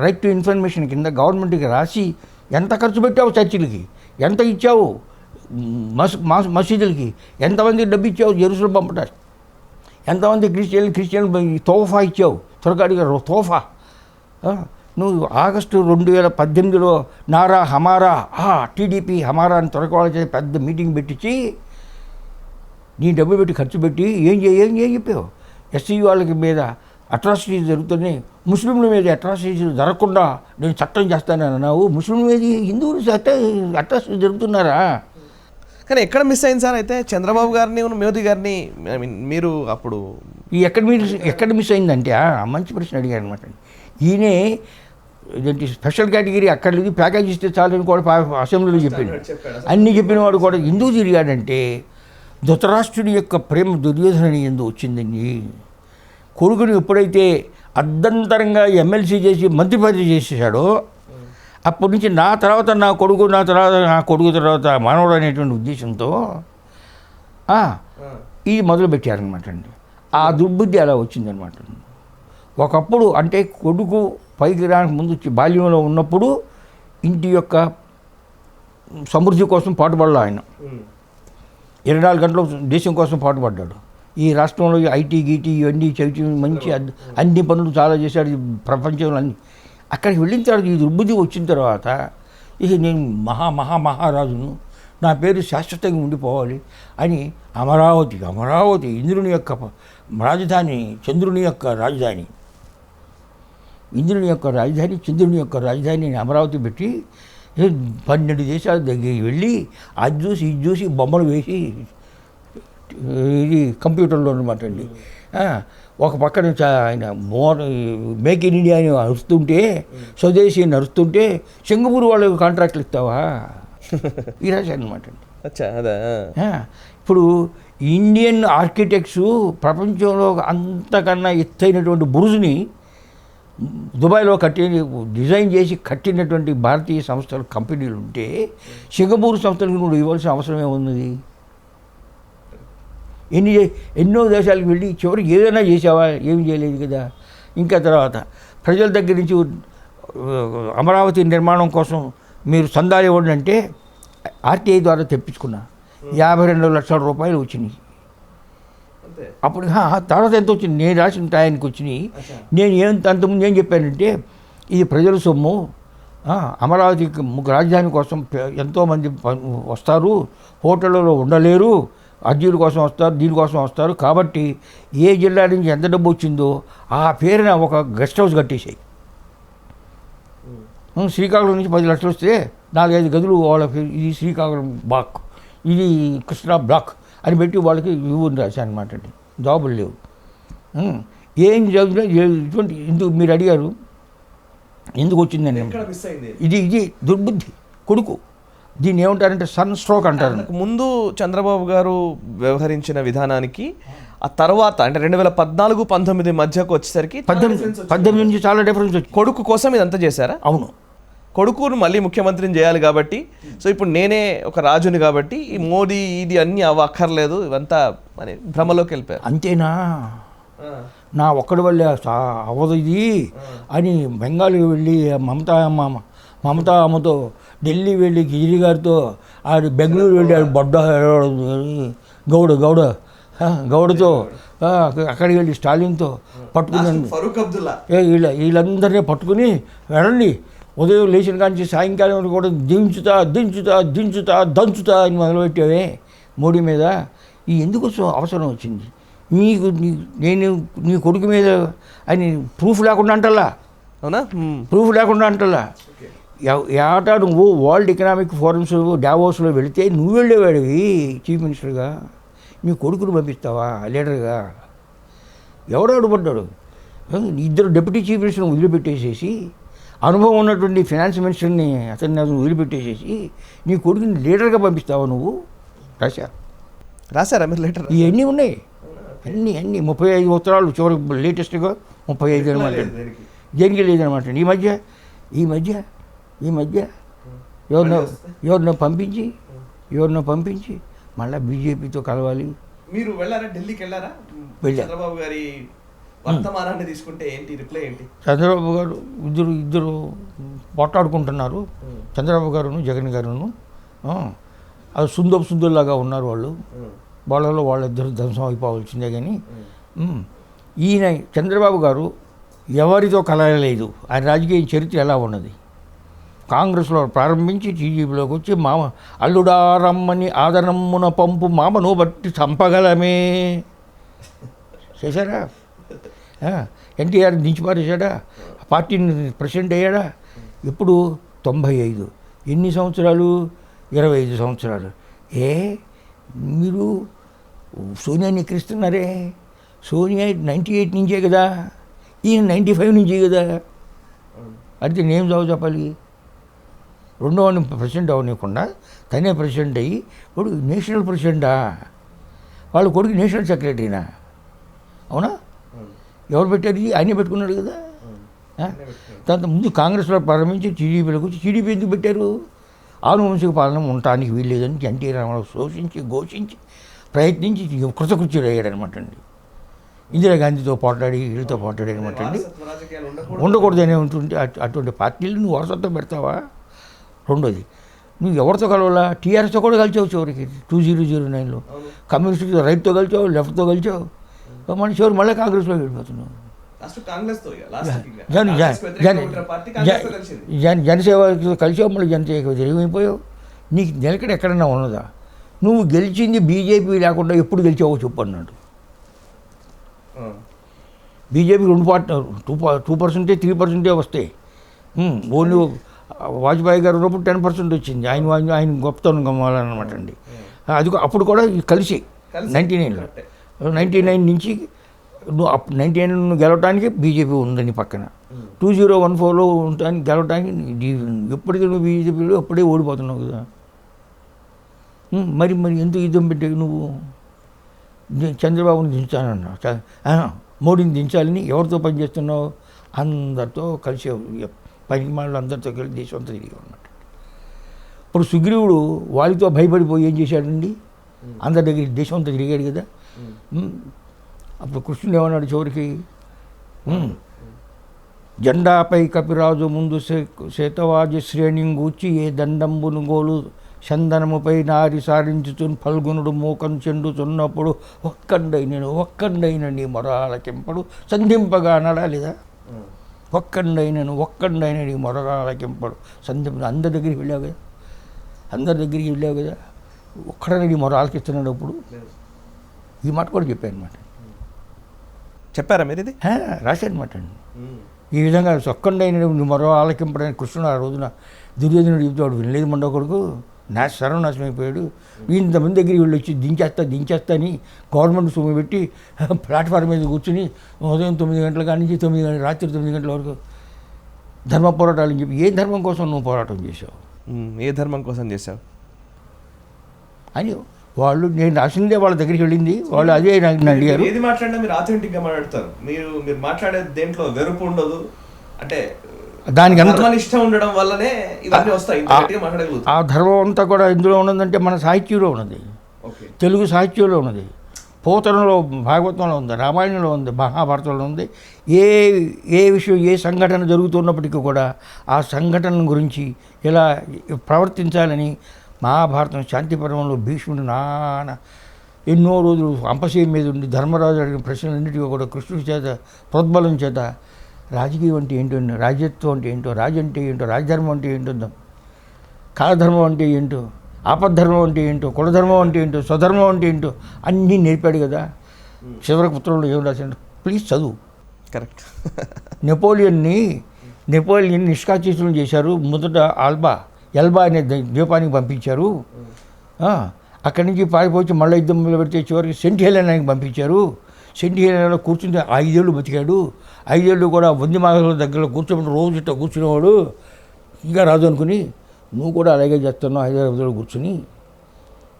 రైట్ టు ఇన్ఫర్మేషన్ కింద గవర్నమెంట్కి రాసి ఎంత ఖర్చు పెట్టావు చర్చిలకి, ఎంత ఇచ్చావు మసీదులకి, ఎంతమందికి డబ్బు ఇచ్చావు జెరూసలేం పంపటానికి, ఎంతమంది క్రిస్టియన్ తోఫా ఇచ్చావు, త్వరగాడిగా తోఫా. నువ్వు ఆగస్టు 2018లో నారా హమారా టీడీపీ హమారా అని త్వరగా పెద్ద మీటింగ్ పెట్టించి నీ డబ్బులు పెట్టి ఖర్చు పెట్టి ఏం చెప్పావు? ఎస్సీ వాళ్ళకి మీద అట్రాసిటీస్ జరుగుతున్నాయి, ముస్లింల మీద అట్రాసిటీస్ జరగకుండా నేను చట్టం చేస్తానని అన్నావు, ముస్లింల మీద హిందువులు అట్రాసిటీ జరుగుతున్నారా? కానీ ఎక్కడ మిస్ అయింది సార్ అయితే చంద్రబాబు గారిని మోదీ గారిని ఐ మీన్ మీరు అప్పుడు ఈ ఎక్కడ మిస్ అయిందంటే మంచి ప్రశ్న అడిగారు అనమాట. ఈయనే ఇదేంటి స్పెషల్ కేటగిరీ అక్కడ లేదు, ప్యాకేజ్ ఇస్తే చాలని కూడా అసెంబ్లీలో చెప్పాడు. అన్నీ చెప్పిన వాడు కూడా ఎందుకు తిరిగాడంటే ధృతరాష్ట్రుడి యొక్క ప్రేమ దుర్యోధనుని ఎందుకు వచ్చిందండి. కొడుకుని ఎప్పుడైతే అర్ధంతరంగా ఎమ్మెల్సీ చేసి మంత్రి పదవి చేసేసాడో అప్పటి నుంచి నా తర్వాత నా కొడుకు తర్వాత మనవడు అనేటువంటి ఉద్దేశంతో ఇది మొదలుపెట్టారనమాట అండి. ఆ దుర్బుద్ధి అలా వచ్చిందనమాట. ఒకప్పుడు అంటే కొడుకు పైకి రానికి ముందు బాల్యంలో ఉన్నప్పుడు ఇంటి యొక్క సమృద్ధి కోసం పాటుపడలా ఆయన. 24 గంటలు దేశం కోసం పాటుపడ్డాడు. ఈ రాష్ట్రంలో ఐటీ గీటీ ఇవన్నీ చదివి మంచి అన్ని పనులు చాలా చేశాడు ప్రపంచంలో అన్ని. అక్కడికి వెళ్ళిన తర్వాత ఈ దుర్బుద్ధి వచ్చిన తర్వాత ఇక నేను మహారాజును, నా పేరు శాశ్వతంగా ఉండిపోవాలి అని అమరావతి ఇంద్రుని యొక్క రాజధాని, చంద్రుని యొక్క రాజధాని, ఇంద్రుని యొక్క రాజధాని, చంద్రుని యొక్క రాజధాని అమరావతి పెట్టి 12 దేశాల దగ్గరికి వెళ్ళి అది చూసి ఇది చూసి బొమ్మలు వేసి ఇది కంప్యూటర్లో అనమాట అండి. ఒక పక్కన ఆయన మేక్ ఇన్ ఇండియా అని అరుస్తుంటే, స్వదేశీ అని అరుస్తుంటే సింగపూర్ వాళ్ళకి కాంట్రాక్ట్లు ఇస్తావా ఈ రాశాను అనమాట అండి. ఇప్పుడు ఇండియన్ ఆర్కిటెక్ట్స్ ప్రపంచంలో అంతకన్నా ఎత్తైనటువంటి బురుజుని దుబాయ్లో డిజైన్ చేసి కట్టినటువంటి భారతీయ సంస్థలు కంపెనీలు ఉంటే సింగపూర్ సంస్థలకు నువ్వు ఇవ్వాల్సిన అవసరం ఏమున్నది? ఎన్నో దేశాలకు వెళ్ళి చివరికి ఏదైనా చేసావా? ఏమి చేయలేదు కదా. ఇంకా తర్వాత ప్రజల దగ్గర నుంచి అమరావతి నిర్మాణం కోసం మీరు సందాలు ఇవ్వండి అంటే ఆర్టీఐ ద్వారా తెప్పించుకున్నా 52 లక్షల రూపాయలు వచ్చినాయి. అప్పుడు తర్వాత ఎంత వచ్చింది? నేను రాసిన టయానికి వచ్చినాయి. నేను అంతకుముందు ఏం చెప్పానంటే ఇది ప్రజల సొమ్ము, అమరావతి రాజధాని కోసం ఎంతోమంది వస్తారు, హోటళ్ళలో ఉండలేరు, అర్జీల కోసం వస్తారు, దీనికోసం వస్తారు, కాబట్టి ఏ జిల్లా నుంచి ఎంత డబ్బు వచ్చిందో ఆ పేరున ఒక గెస్ట్ హౌస్ కట్టేసాయి. శ్రీకాకుళం నుంచి 10 లక్షలు వస్తే 4-5 గదులు వాళ్ళకి, ఇది శ్రీకాకుళం బ్లాక్, ఇది కృష్ణా బ్లాక్ అని పెట్టి వాళ్ళకి ఇవ్వని రాశాను అనమాట అండి. జాబులు లేవు. ఏం చదివినా ఇటువంటి ఎందుకు మీరు అడిగారు ఎందుకు వచ్చిందని. ఇది దుర్బుద్ధి కొడుకు. దీన్ని ఏమంటారంటే సన్ స్ట్రోక్ అంటారు. ముందు చంద్రబాబు గారు వ్యవహరించిన విధానానికి ఆ తర్వాత అంటే 2014-19 మధ్యకు వచ్చేసరికి 18 నుంచి చాలా డిఫరెన్స్ వచ్చింది. కొడుకు కోసం ఇదంతా చేశారా? అవును. కొడుకును మళ్ళీ ముఖ్యమంత్రిని చేయాలి కాబట్టి, సో ఇప్పుడు నేనే ఒక రాజుని కాబట్టి ఈ మోదీ ఇది అన్నీ అక్కర్లేదు ఇవంతా అని భ్రమలోకి వెళ్ళిపోయారు. అంతేనా? నా ఒక్కడి వల్లే అవ్వదు ఇది అని బెంగాల్కి వెళ్ళి మమతా అమ్మతో ఢిల్లీ వెళ్ళి గిరి గారితో బెంగళూరు వెళ్ళి బొడ్డ గౌడతో అక్కడికి వెళ్ళి స్టాలిన్తో పట్టుకున్నాను. వీళ్ళందరినీ పట్టుకుని వెళ్ళండి, ఉదయం లేచిన కానీ సాయంకాలం కూడా దించుతా దంచుతా అని మొదలుపెట్టావే మోడీ మీద. ఈ ఎందుకు అవసరం వచ్చింది నీకు? నేను నీ కొడుకు మీద అని ప్రూఫ్ లేకుండా అంటలా. అవునా? ప్రూఫ్ లేకుండా అంటలా. ఏటా నువ్వు వరల్డ్ ఎకనామిక్ ఫోరమ్స్ డావోస్లో వెళితే నువ్వు వెళ్ళేవాడివి చీఫ్ మినిస్టర్గా, నీ కొడుకును పంపిస్తావా లీడర్గా? ఎవడు అడుగుపడ్డాడు? 2 డిప్యూటీ చీఫ్ మినిస్టర్ని వదిలిపెట్టేసేసి, అనుభవం ఉన్నటువంటి ఫైనాన్స్ మినిస్టర్ని అతన్ని వదిలిపెట్టేసేసి నీ కొడుకుని లీడర్గా పంపిస్తావా నువ్వు? రాశారా మీరు లెటర్? ఇవన్నీ ఉన్నాయి, అన్నీ 35 ఉత్తరాలు చివరికి లేటెస్ట్గా 35 అనమాట. దేనికి లేదనమాట. ఈ మధ్య ఎవరినో పంపించి మళ్ళీ బీజేపీతో కలవాలి. మీరు వెళ్ళారా? ఢిల్లీకి వెళ్ళారా? చంద్రబాబు గారి వర్తమానాన్ని తీసుకుంటే ఏంటి రిప్లై ఏంటి? చంద్రబాబు గారు ఇద్దరు పోట్లాడుకుంటున్నారు. చంద్రబాబు గారును జగన్ గారును అది సుందర్లాగా ఉన్నారు. వాళ్ళలో వాళ్ళిద్దరు ధ్వంసం అయిపోవాల్సిందే. కానీ ఈయన చంద్రబాబు గారు ఎవరితో కలయలేదు. ఆయన రాజకీయ చరిత్ర ఎలా ఉన్నది? కాంగ్రెస్లో ప్రారంభించి టీడీపీలోకి వచ్చి మామ అల్లుడా రమ్మని ఆదరమ్మున పంపు మామను బట్టి చంపగలమే చేశారా? ఎన్టీఆర్ దించి పారేశాడా, పార్టీని ప్రెసిడెంట్ అయ్యాడా. ఇప్పుడు 95, ఎన్ని సంవత్సరాలు, 25 సంవత్సరాలు. మీరు సోనియాని ఎక్కిరిస్తున్నారే. సోనియా 98 నుంచే కదా, ఈయన 95 నుంచే కదా. అయితే నేను చెప్పాలి. రెండో వాడిని ప్రెసిడెంట్ అవ్వనివ్వకుండా తనే ప్రెసిడెంట్ అయ్యి ఇప్పుడు నేషనల్ ప్రెసిడెంటా, వాళ్ళ కొడుకు నేషనల్ సెక్రటరీనా? అవునా? ఎవరు పెట్టారు? ఇది ఆయనే పెట్టుకున్నాడు కదా. దాంతో ముందు కాంగ్రెస్లో ప్రారంభించి టీడీపీలోకి వచ్చి టీడీపీ ఎందుకు పెట్టారు? ఆనువంశిక పాలన ఉండటానికి వీల్లేదని ఎన్టీ రామారావు శోషించి ఘోషించి ప్రయత్నించి కృతకృత్యుడు అయ్యాడనమాట అండి. ఇందిరాగాంధీతో పోట్లాడి వీళ్ళతో పోట్లాడి అనమాట అండి. ఉండకూడదనే ఉంటుంటే అటువంటి పార్టీలు నువ్వు వారసత్వం పెడతావా? రెండోది, నువ్వు ఎవరితో కలవాలా? టీఆర్ఎస్తో కూడా కలిచావు చివరికి 2009లో. కమ్యూనిస్టుతో రైట్తో కలిచావు, లెఫ్ట్తో కలిచావు. మన చివరి మళ్ళీ కాంగ్రెస్లో వెళ్ళిపోతున్నావు. జనసేవతో కలిసావు, మళ్ళీ జనసేవ జరిగిపోయావు. నీకు నిలకడ ఎక్కడన్నా ఉన్నదా? నువ్వు గెలిచింది బీజేపీ లేకుండా ఎప్పుడు గెలిచావో చెప్పు అన్నాడు. బీజేపీ 2%, 3% వస్తాయి. ఓన్లీ వాజ్పేయి గారు ఉన్నప్పుడు 10% వచ్చింది. ఆయన గొప్పతనం గమ్మాలన్నమాట అండి. అది అప్పుడు కూడా కలిసి 99 నుంచి 99 గెలవటానికి బీజేపీ ఉందని పక్కన 2014లో ఉండటానికి గెలవటానికి ఎప్పటికీ నువ్వు బీజేపీలో ఎప్పుడే ఓడిపోతున్నావు కదా. మరి ఎందుకు యుద్ధం పెట్టావు నువ్వు? చంద్రబాబుని దించాలన్నా, మోడీని దించాలని ఎవరితో పనిచేస్తున్నావు? అందరితో కలిసి పనికి మాటలు అందరితో కలిసి దేశం అంతా తిరిగి ఉన్నట్టు. ఇప్పుడు సుగ్రీవుడు వాళ్ళతో భయపడిపోయి ఏం చేశాడండి? అందరి దగ్గర దేశం అంతా తిరిగాడు కదా. అప్పుడు కృష్ణుడు ఏమన్నాడు చివరికి? జెండాపై కపిరాజు ముందు శేతవాజ శ్రేణి గూర్చి ఏ దండంబును గోలు చందనముపై నారి సారించుతున్ ఫల్గునుడు మూకం చెండుతున్నప్పుడు ఒక్కండైన నీ మొరాలకింపడు సంధింపగా నడాలిదా? ఒక్కండైన నీ మొరగాలకింపడు సంధింపడు. అందరి దగ్గరికి వెళ్ళావు కదా. ఒక్కడనే నీ మొరాలకిస్తున్నాడు. అప్పుడు ఈ మాట కూడా చెప్పారా మీరు? ఇది రాశానమాట అండి. ఈ విధంగా ఒక్కండైన నీ మొర ఆలకింపడని కృష్ణుడు ఆ రోజున దుర్యోధనుడు చెబుతాడు. వినలేదు మండో కొడుకు, సర్వనాశనం అయిపోయాడు. ఇంతమంది దగ్గరికి వెళ్ళి వచ్చి దించేస్తా అని గవర్నమెంట్ సొమ్ము పెట్టి ప్లాట్ఫామ్ మీద కూర్చుని ఉదయం 9 గంటల కాడి నుంచి రాత్రి 9 గంటల వరకు ధర్మ పోరాటాలు అని చెప్పి, ఏ ధర్మం కోసం నువ్వు పోరాటం చేసావు? ఏ ధర్మం కోసం చేసావు అని వాళ్ళు, నేను రాసిందే వాళ్ళ దగ్గరికి వెళ్ళింది. వాళ్ళు అదే నాకు అడిగారు. ఏది మాట్లాడినా మీరు ఆథెంటిక్గా మాట్లాడతారు. మీరు మాట్లాడే దేంట్లో వెరుపు ఉండదు. అంటే దానికి ఇష్టం ఉండడం వల్లనే ఇవన్నీ వస్తాయి. ఆ ధర్మం అంతా కూడా ఇందులో ఉన్నదంటే మన సాహిత్యంలో ఉన్నది, తెలుగు సాహిత్యంలో ఉన్నది, పోతనలో, భాగవతంలో ఉంది, రామాయణంలో ఉంది, మహాభారతంలో ఉంది. ఏ విషయం, ఏ సంఘటన జరుగుతున్నప్పటికీ కూడా ఆ సంఘటన గురించి ఎలా ప్రవర్తించాలని మహాభారతం శాంతి పర్వంలో భీష్ముడు ఎన్నో రోజులు అంపశయం మీద ఉండి ధర్మరాజు అడిగిన ప్రశ్నలన్నిటికీ కూడా కృష్ణుడి చేత ప్రోద్బలం చేత రాజకీయం అంటే ఏంటో, రాజ్యత్వం అంటే ఏంటో, రాజు అంటే ఏంటో, రాజధర్మం అంటే ఏంటో, కాలధర్మం అంటే ఏంటో, ఆపద్ధర్మం అంటే ఏంటో, కులధర్మం అంటే ఏంటో, స్వధర్మం అంటే ఏంటో అన్నీ నేర్పాడు కదా. చివరి పుత్రంలో ఏం రాశాడు? ప్లీజ్ చదువు. కరెక్ట్. నెపోలియన్ నిష్కాసితులను చేశారు. మొదట ఎల్బా అనే ద్వీపానికి పంపించారు. అక్కడి నుంచి పారిపోయి మళ్ళీ యుద్ధంలో పెడితే చివరికి సెంట్ హెలెనాకి పంపించారు. సెంట్ హెలెనాలో కూర్చుంటే 5 ఏళ్ళు బతికాడు. 5 ఏళ్ళు కూడా వంది మాగల దగ్గర రోజు కూర్చునేవాడు. ఇంకా రాదు అనుకుని, నువ్వు కూడా అలాగే చేస్తున్నావు హైదరాబాద్లో కూర్చుని.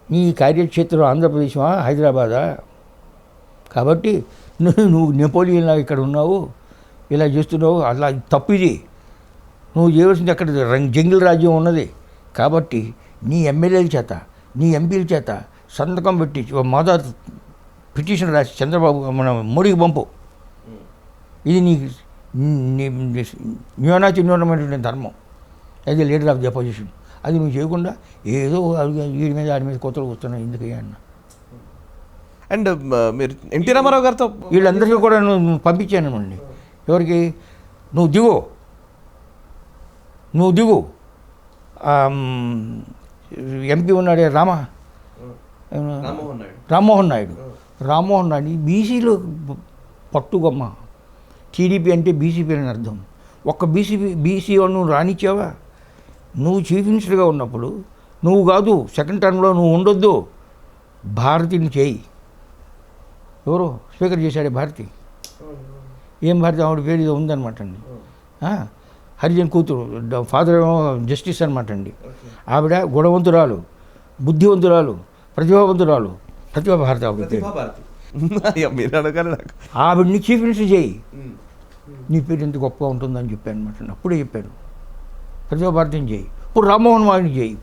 నీ కార్యక్షేత్రం ఆంధ్రప్రదేశమా హైదరాబాదా? కాబట్టి నువ్వు నెపోలియన్లా ఇక్కడ ఉన్నావు, ఇలా చేస్తున్నావు. అలా తప్పిది. నువ్వు చేయవలసింది అక్కడ జంగిల్ రాజ్యం ఉన్నది. కాబట్టి నీ ఎమ్మెల్యేల చేత, నీ ఎంపీల చేత సంతకం పెట్టి మదర్ పిటిషన్ రాసి చంద్రబాబు మన మోడీకి పంపు. ఇది నీకు న్యూనమైనటువంటి ధర్మం. అది లీడర్ ఆఫ్ ది అపోజిషన్. అది నువ్వు చేయకుండా ఏదో వీడి మీద ఆడి మీద కోతలు కూర్చున్నావు ఎందుకయ్యా అన్న. అండ్ మీరు ఎన్టీ రామారావు గారితో వీళ్ళందరికీ కూడా నువ్వు పంపించాను అండి. ఎవరికి? నువ్వు దిగు. ఎంపీ ఉన్నాడే రామ్మోహన్ నాయుడు బీసీలో పట్టుగమ్మ. టీడీపీ అంటే బీసీపీ అని అర్థం. ఒక్క బీసీ నువ్వు రానిచ్చావా? నువ్వు చీఫ్ మినిస్టర్గా ఉన్నప్పుడు నువ్వు కాదు, సెకండ్ టర్మ్లో నువ్వు ఉండొద్దు, భారతిని చేయి. ఎవరో స్పీకర్ చేశాడే భారతి, ఏం భారతి ఆవిడ పేరు ఏదో ఉందన్నమాట అండి. హరిజన్ కూతురు, ఫాదర్ ఏమో జస్టిస్ అనమాట అండి. ఆవిడ గుణవంతురాలు, బుద్ధివంతురాలు, ప్రతిభావంతురాలు, ప్రతిభా భారతి ఆవిడ పేరు. ఆవిడ్ని చీఫ్ మినిస్టర్ చేయి, నీ పేరు ఎంత గొప్పగా ఉంటుందని చెప్పాను అనమాట. అప్పుడే చెప్పాను, ప్రతిభా భారతిని చేయి. ఇప్పుడు రామ్మోహన్ మావిని చేయి,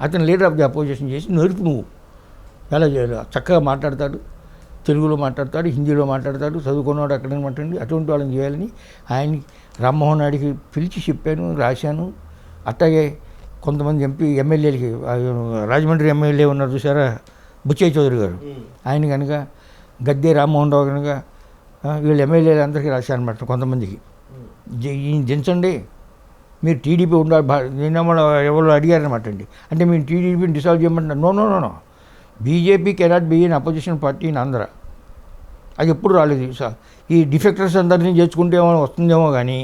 అతను లీడర్ ఆఫ్ ది అపోజిషన్ చేసి నేర్పు. నువ్వు ఎలా చేయాలి? చక్కగా మాట్లాడతాడు, తెలుగులో మాట్లాడతాడు, హిందీలో మాట్లాడతాడు, చదువుకున్నవాడు అక్కడ అనమాటండి. అటువంటి వాళ్ళని చేయాలని ఆయన్ని రామ్మోహన్ నాయుడికి పిలిచి చెప్పాను, రాశాను. అట్లాగే కొంతమంది ఎమ్మెల్యేలకి, రాజమండ్రి ఎమ్మెల్యే ఉన్నారు చూసారా, బుచ్చయ్య చౌదరి గారు, ఆయన కనుక గద్దె రామ్మోహన్ రావు కనుక వీళ్ళు ఎమ్మెల్యేలు అందరికీ రాశాను అనమాట. కొంతమందికి ఈయన దించండి, మీరు టీడీపీ ఉండాలి. నిన్న మన ఎవరు అడిగారనమాట అండి. అంటే మీరు టీడీపీని డిసాల్వ్ చేయమంటున్నారు. No no no no, BJP cannot be in opposition party in Andhra. అది ఎప్పుడు రాలేదు. ఈ డిఫెక్టర్స్ అందరినీ చేర్చుకుంటే ఏమో వస్తుందేమో కానీ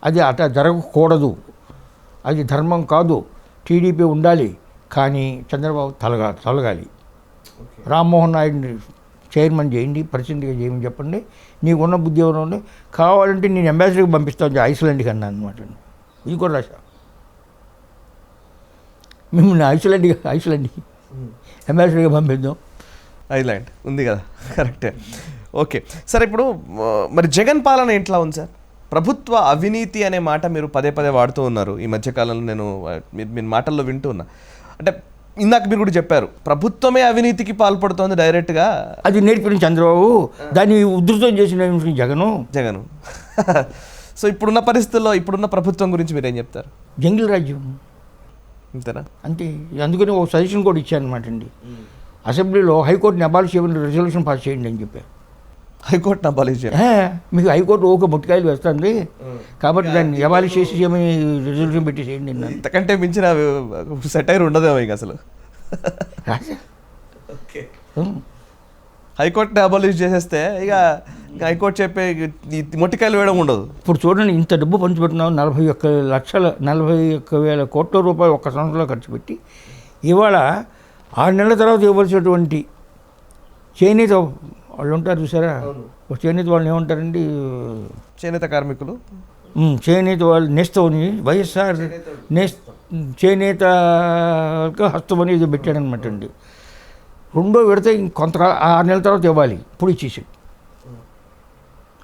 అది అట్లా జరగకూడదు, అది ధర్మం కాదు. టీడీపీ ఉండాలి, కానీ చంద్రబాబు తొలగాలి. రామ్మోహన్ నాయుడిని చైర్మన్ చేయండి, ప్రెసిడెంట్గా చేయమని చెప్పండి. నీకున్న బుద్ధి ఏమైనా ఉండే, కావాలంటే నేను అంబాసిడర్కి పంపిస్తాను ఐస్లాండ్కి అన్నా అనమాట. ఇది కూడా రాశా, మిమ్మల్ని ఐస్లాండ్కి అంబాసిడర్గా పంపిద్దాం. ఐలాండ్ ఉంది కదా, కరెక్టే. ఓకే సార్, ఇప్పుడు మరి జగన్ పాలన ఎట్లా ఉంది సార్? ప్రభుత్వ అవినీతి అనే మాట మీరు పదే పదే వాడుతూ ఉన్నారు ఈ మధ్యకాలంలో. నేను మీ మాటల్లో వింటూ ఉన్నా. అంటే ఇందాక మీరు కూడా చెప్పారు, ప్రభుత్వమే అవినీతికి పాల్పడుతోంది డైరెక్ట్గా. అది నేర్పిన చంద్రబాబు, దాన్ని ఉధృతం చేసిన జగను. సో ఇప్పుడున్న పరిస్థితుల్లో ఇప్పుడున్న ప్రభుత్వం గురించి మీరు ఏం చెప్తారు? జంగిల్ రాజ్యం అంతేనా? అంటే అందుకని ఒక సజెషన్ కూడా ఇచ్చాను అనమాట అండి. అసెంబ్లీలో హైకోర్టుని అబాలిష్ చేయమని రెజల్యూషన్ పాస్ చేయండి అని చెప్పారు. హైకోర్టుని అబాలిష్ చేయాలి? మీకు హైకోర్టు ఒక ముట్టికాయలు వేస్తుంది కాబట్టి దాన్ని అబాలిష్ చేసి చేయమని రెజల్యూషన్ పెట్టి చేయండి. ఇంతకంటే మించిన సెటైర్ ఉండదేమో ఇక అసలు. హైకోర్టుని అబాలిష్ చేసేస్తే ఇక హైకోర్టు చెప్పే మొట్టికాయలు వేయడం ఉండదు. ఇప్పుడు చూడండి, ఇంత డబ్బు పంచిపెట్టినాం, 41,00,000 కోట్ల రూపాయలు ఒక్క సంవత్సరంలో ఖర్చు పెట్టి, ఇవాళ 6 నెలల తర్వాత ఇవ్వాల్సినటువంటి చేనేత వాళ్ళు ఉంటారు చూసారా, చేనేత వాళ్ళని ఏమంటారండి? చేనేత కార్మికులు, చేనేత వాళ్ళు నేస్తని వైఎస్ఆర్ చేనేత హస్తం అనేది పెట్టాడనమాట అండి. రెండో విడత కొంత 6 నెలల తర్వాత ఇవ్వాలి, ఇప్పుడు ఇచ్చేసి.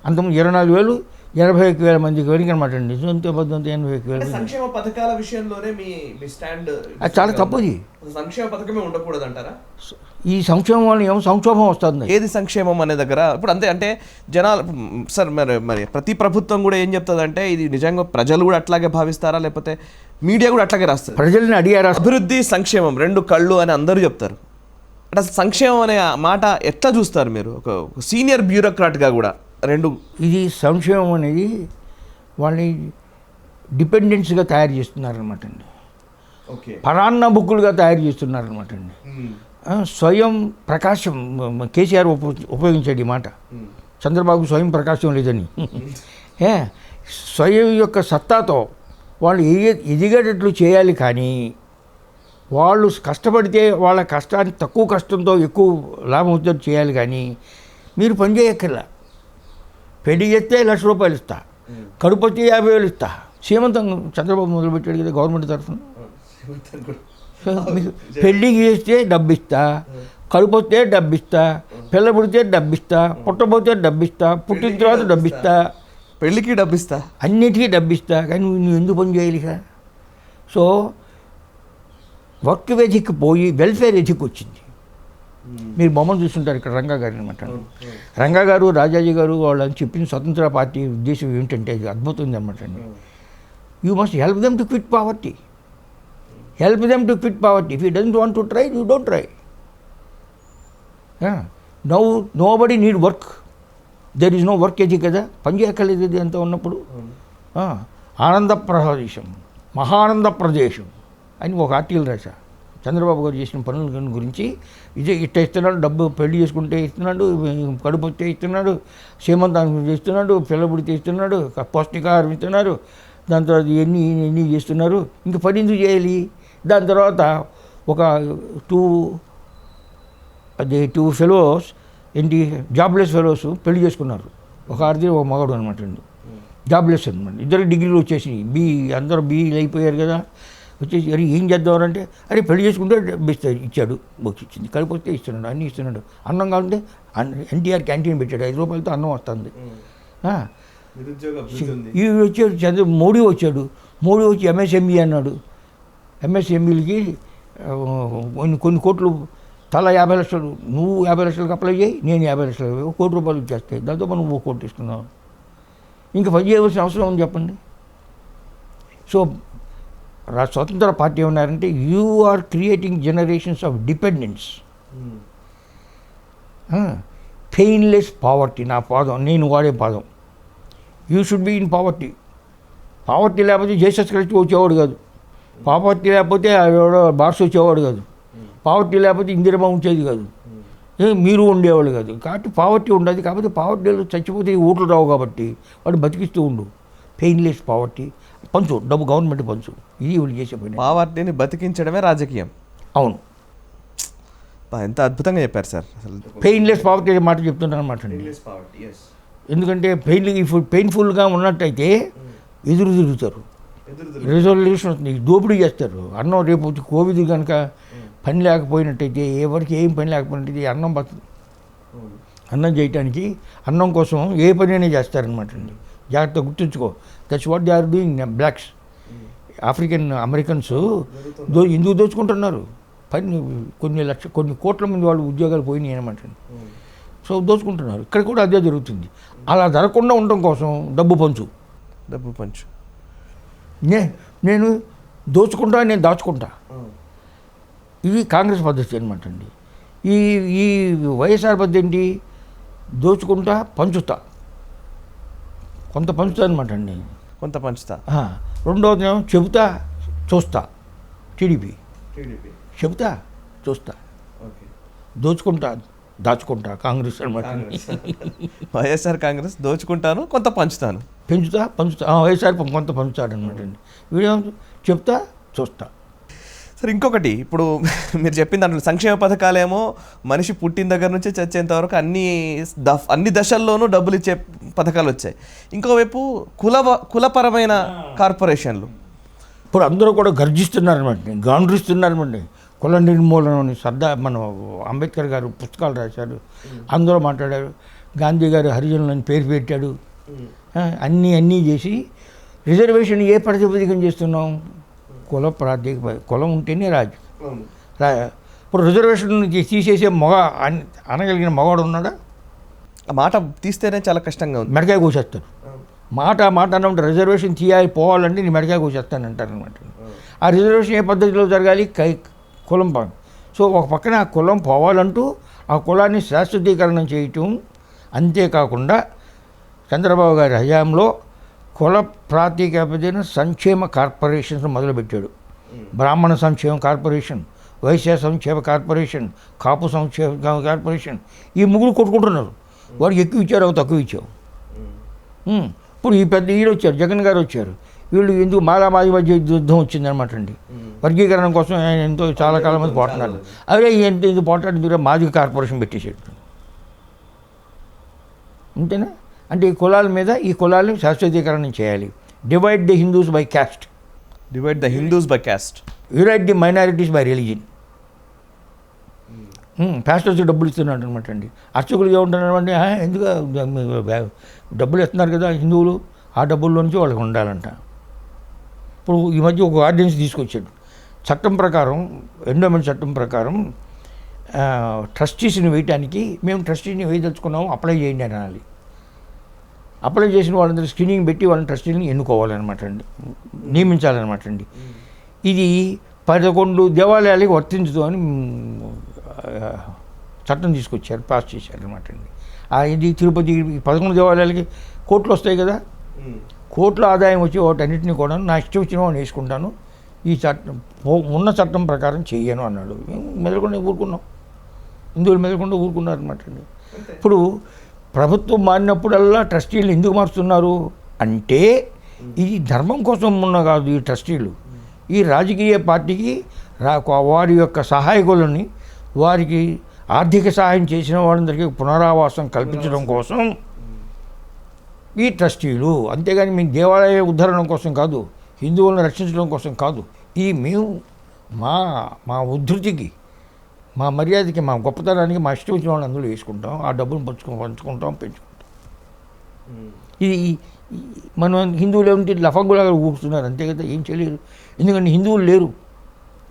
అంతకుముందు 24,000, 81,000 మందికి వెళ్ళి అనమాట అండి. 81,000 సంక్షేమ పథకాల విషయంలోనే మీ స్టాండ్ అది చాలా తప్పది. సంక్షేమ పథకమే ఉండకూడదు అంటారా? ఈ సంక్షేమం వల్ల ఏమో సంక్షోభం వస్తుంది. ఏది సంక్షేమం అనే దగ్గర ఇప్పుడు అంతే. అంటే జనాలు సార్ మరి ప్రతి ప్రభుత్వం కూడా ఏం చెప్తుందంటే ఇది నిజంగా ప్రజలు కూడా అట్లాగే భావిస్తారా, లేకపోతే మీడియా కూడా అట్లాగే రాస్తారు? ప్రజల్ని అడిగారా? అభివృద్ధి సంక్షేమం 2 కళ్ళు అని అందరూ చెప్తారు. అంటే సంక్షేమం అనే మాట ఎట్లా చూస్తారు మీరు ఒక సీనియర్ బ్యూరోక్రాట్గా కూడా? 2 ఇది సంక్షేమం అనేది వాళ్ళని డిపెండెన్స్గా తయారు చేస్తున్నారనమాట అండి. పరాన్న బుక్కులుగా తయారు చేస్తున్నారనమాట అండి. స్వయం ప్రకాశం కేసీఆర్ ఉపయోగించాడు ఈ మాట. చంద్రబాబు స్వయం ప్రకాశం లేదని. స్వయం యొక్క సత్తాతో వాళ్ళు ఎదిగేటట్లు చేయాలి, కానీ వాళ్ళు కష్టపడితే వాళ్ళ కష్టాన్ని తక్కువ కష్టంతో ఎక్కువ లాభం వచ్చేటట్టు చేయాలి. కానీ మీరు పని చేయక్కర్లా, పెళ్లి చేస్తే 1,00,000 రూపాయలు ఇస్తా, కడుపు వచ్చి 50,000 ఇస్తా. సీమంతం చంద్రబాబు మొదలుపెట్టాడు కదా గవర్నమెంట్ తరఫున. మీకు పెళ్ళికి చేస్తే డబ్బిస్తా, కడుపు వస్తే డబ్బిస్తా, పిల్ల పుడితే డబ్బిస్తా, పుట్టబోతే డబ్బిస్తా, పుట్టిన తర్వాత డబ్బిస్తా, పెళ్ళికి డబ్బిస్తా, అన్నిటికీ డబ్బిస్తా. కానీ నువ్వు ఎందుకు పని చేయాలి? సో వర్క్ ఎథిక్ పోయి వెల్ఫేర్ ఎథిక్ వచ్చింది. మీరు బొమ్మను చూస్తుంటారు ఇక్కడ, రంగా గారు అనమాట. రంగా గారు, రాజాజీ గారు వాళ్ళని చెప్పిన స్వతంత్ర పార్టీ ఉద్దేశం ఏమిటంటే అది అద్భుతం అనమాట అండి. You must help them to quit poverty. Help them to quit poverty. If he doesn't want to try, you don't try. Now nobody need work. There is no work ethic కదా, పని చేయక్కర్లేదు అంతా ఉన్నప్పుడు. ఆనంద ప్రదేశం, మహానంద ప్రదేశం అని ఒక ఆర్టికల్ రాశా, చంద్రబాబు గారు చేసిన పనుల గురించి ఇదే ఇట్ట ఇస్తున్నాడు, డబ్బు పెళ్లి చేసుకుంటే ఇస్తున్నాడు, కడుపు వస్తే ఇస్తున్నాడు, సీమంతానికి ఇస్తున్నాడు, పిల్లబుడితే ఇస్తున్నాడు, పౌష్టికాహారం ఇస్తున్నారు, దాని తర్వాత ఎన్ని చేస్తున్నారు, ఇంకా పని ఎందుకు చేయాలి? దాని తర్వాత ఒక టూ ఫెలోస్ ఏంటి జాబ్లెస్ ఫెలోస్ పెళ్లి చేసుకున్నారు, ఒక ఆడది ఒక మగాడు అనమాట అండి. జాబ్లెస్ అనమాట, ఇద్దరు డిగ్రీలు వచ్చేసి అందరూ బీఈలు అయిపోయారు కదా, వచ్చేసి అరే ఏం చేద్దామంటే అరే పెళ్లి చేసుకుంటే ఇచ్చాడు, బొక్స్ ఇచ్చింది, కలిపొస్తే ఇస్తున్నాడు, అన్నీ ఇస్తున్నాడు. అన్నం కావాలంటే ఎన్టీఆర్ క్యాంటీన్ పెట్టాడు, 5 రూపాయలతో అన్నం వస్తుంది. ఈ వచ్చాడు మోడీ వచ్చాడు, మోడీ వచ్చి ఎంఎస్ఎంఈ అన్నాడు. ఎంఎస్ఎంఈలకి కొన్ని కోట్లు, తలా 50 లక్షలు, నువ్వు 50 లక్షలకు అప్లై చేయి, నేను 50 లక్షలు, ₹1 కోటి ఇచ్చేస్తాయి, దాంతో మనం 1 కోటి ఇస్తున్నావు, ఇంకా పని చేయవలసిన అవసరం ఉంది చెప్పండి. సో స్వతంత్ర పార్టీ ఏమన్నారంటే you are creating generations of dependence, painless poverty. నా పాదం, నేను వాడే పాదం. You should be in poverty. Poverty లేకపోతే జేసస్ క్రైస్ట్ వచ్చేవాడు కాదు, పావర్టీ లేకపోతే బార్స్ వచ్చేవాడు కాదు, పావర్టీ లేకపోతే ఇందిరమ్మ ఉంచేది కాదు, మీరు ఉండేవాళ్ళు కాదు. కాబట్టి పావర్టీ ఉండదు, కాబట్టి పావర్టీలో చచ్చిపోతే ఓట్లు రావు, కాబట్టి వాడు బతికిస్తూ ఉండు. పెయిన్లెస్ పావర్టీ, పంచు డబ్బు గవర్నమెంట్ పంచు, ఇది వీళ్ళు చేసే పని. పావర్టీని బతికించడమే రాజకీయం. అవును, ఎంత అద్భుతంగా చెప్పారు సార్. అసలు పెయిన్లెస్ పావర్టీ అనే మాట చెప్తున్నాను అనమాట అండి. ఎందుకంటే పెయిన్ఫుల్గా ఉన్నట్టయితే ఎదురు తిరుగుతారు, రిజల్యూషన్ వస్తుంది, దోపిడీ చేస్తారు. అన్నం రేపు కోవిడ్ కనుక పని లేకపోయినట్టయితే, ఎవరికి ఏం పని లేకపోయినట్టయితే అన్నం చేయటానికి, అన్నం కోసం ఏ పని అయినా చేస్తారనమాట అండి. జాగ్రత్త గుర్తుంచుకో, that's what they are doing. Blacks, Americans ఎందుకు దోచుకుంటున్నారు? కొన్ని కోట్ల మంది వాళ్ళు ఉద్యోగాలు పోయినాయి అనమాట. సో దోచుకుంటున్నారు. ఇక్కడ కూడా అదే జరుగుతుంది. అలా జరగకుండా ఉండటం కోసం డబ్బు పంచు. నేను దోచుకుంటా, నేను దాచుకుంటా. ఇది కాంగ్రెస్ పద్ధతి అనమాట అండి. ఈ వైఎస్ఆర్ పద్ధతి ఏంటి? దోచుకుంటా, పంచుతా, కొంత పంచుతా అనమాట అండి. కొంత పంచుతా. రెండవది చెబుతా, చూస్తా. టీడీపీ చెబుతా, చూస్తా, దోచుకుంటా, దాచుకుంటా. కాంగ్రెస్ అనమాట. వైఎస్ఆర్ కాంగ్రెస్ దోచుకుంటాను, కొంత పంచుతాను, పంచుతా. వైఎస్ఆర్ కొంత పంచుతాడనమాట అండి. వీడియో చెప్తా, చూస్తా. సరే, ఇంకొకటి, ఇప్పుడు మీరు చెప్పిన దాంట్లో సంక్షేమ పథకాలేమో మనిషి పుట్టిన దగ్గర నుంచి చచ్చేంత వరకు అన్ని దశల్లోనూ డబ్బులు ఇచ్చే పథకాలు వచ్చాయి. ఇంకోవైపు కులపరమైన కార్పొరేషన్లు ఇప్పుడు అందరూ కూడా గర్జిస్తున్నారనమాట, గాండ్రిస్తున్నారనమాట. కుల నిర్మూలన మన అంబేద్కర్ గారు పుస్తకాలు రాశారు, అందరూ మాట్లాడారు. గాంధీ గారు హరిజనులని పేరు పెట్టాడు. అన్నీ చేసి రిజర్వేషన్ ఏ ప్రాతిపదికన చేస్తున్నాం? కుల ప్రాతిపదిక, కులం ఉంటేనే రాజు. ఇప్పుడు రిజర్వేషన్ తీసేసే అనగలిగిన మగవాడు ఉన్నాడా? ఆ మాట తీస్తేనే చాలా కష్టంగా ఉంది. మెడకాయ కోసేస్తారు. మాట అన్నమాట రిజర్వేషన్ తీయాలి, పోవాలంటే నేను మెడకాయ కోసేస్తాను అంటారనమాట. ఆ రిజర్వేషన్ ఏ పద్ధతిలో జరగాలి? కులం. సో ఒక పక్కన ఆ కులం పోవాలంటూ ఆ కులాన్ని శాశ్వతీకరణ చేయటం. అంతేకాకుండా చంద్రబాబు గారి హయాంలో కుల ప్రాతిపదికన సంక్షేమ కార్పొరేషన్స్ మొదలుపెట్టాడు. బ్రాహ్మణ సంక్షేమ కార్పొరేషన్, వైశ్య సంక్షేమ కార్పొరేషన్, కాపు సంక్షేమ కార్పొరేషన్. ఈ ముగ్గురు కొట్టుకుంటున్నారు. వాడు ఎక్కువ ఇచ్చారు, అవి తక్కువ ఇచ్చావు. ఇప్పుడు ఈ పెద్ద వీళ్ళు వచ్చారు, జగన్ గారు వచ్చారు. వీళ్ళు ఎందుకు మాలామాది మధ్య యుద్ధం వచ్చిందనమాట అండి. వర్గీకరణ కోసం ఆయన ఎంతో చాలా కాలం మంది పోతున్నారు. అదే ఎందుకు పోటాడు? మాదిగ కార్పొరేషన్ పెట్టేసాడు. అంతేనా? అంటే ఈ కులాల మీద, ఈ కులాలను శాశ్వతీకరణ చేయాలి. Divide the Hindus by caste, unite the minorities by religion. Pastors డబ్బులు ఇస్తున్నాడు అనమాట అండి. అర్చకులు ఏమంటున్నారు అంటే, ఎందుకు డబ్బులు ఇస్తున్నారు కదా హిందువులు, ఆ డబ్బుల్లో నుంచి వాళ్ళకి ఉండాలంట. ఇప్పుడు ఈ మధ్య ఒక ఆర్డినెన్స్ తీసుకొచ్చాడు. చట్టం ప్రకారం, ఎండోమెంట్ చట్టం ప్రకారం ట్రస్టీస్ని వేయటానికి, మేము ట్రస్టీని వేయదలుచుకున్నాము, అప్లై చేయండి అని అనాలి. అప్లై చేసిన వాళ్ళందరూ స్క్రీనింగ్ పెట్టి వాళ్ళని ట్రస్టీని ఎన్నుకోవాలన్నమాట అండి, నియమించాలన్నమాట అండి. ఇది 11 దేవాలయాలకి వర్తించదు అని చట్టం తీసుకొచ్చారు, పాస్ చేశారనమాట అండి. ఇది తిరుపతి 11 దేవాలయాలకి కోట్లు వస్తాయి కదా, కోట్ల ఆదాయం వచ్చి వాటన్నిటిని కూడా నా ఇష్టం వచ్చిన వాడిని వేసుకుంటాను, ఈ చట్టం ఉన్న చట్టం ప్రకారం చెయ్యను అన్నాడు. మెదలకుండా ఊరుకున్నాం, హిందువులు మెదలకుండా ఊరుకున్నారనమాట అండి. ఇప్పుడు ప్రభుత్వం మారినప్పుడల్లా ట్రస్టీలు ఎందుకు మారుస్తున్నారు అంటే ఈ ధర్మం కోసం ఉన్న కాదు. ఈ ట్రస్టీలు ఈ రాజకీయ పార్టీకి వారి యొక్క సహాయకులని, వారికి ఆర్థిక సహాయం చేసిన వాళ్ళందరికీ పునరావాసం కల్పించడం కోసం ఈ ట్రస్టీలు. అంతేగాని మీ దేవాలయ ఉద్ధరణ కోసం కాదు, హిందువులను రక్షించడం కోసం కాదు. ఈ మేము మా ఉద్ధృతికి, మా మర్యాదకి, మా గొప్పతనానికి మా ఇష్టం వచ్చిన వాళ్ళు అందులో వేసుకుంటాం, ఆ డబ్బును పంచుకుంటాం, పెంచుకుంటాం. ఇది మనం హిందువులు ఏమిటి లఫంగులాగా కూర్చున్నారు అంతే కదా, ఏం చేయలేరు. ఎందుకంటే హిందువులు లేరు,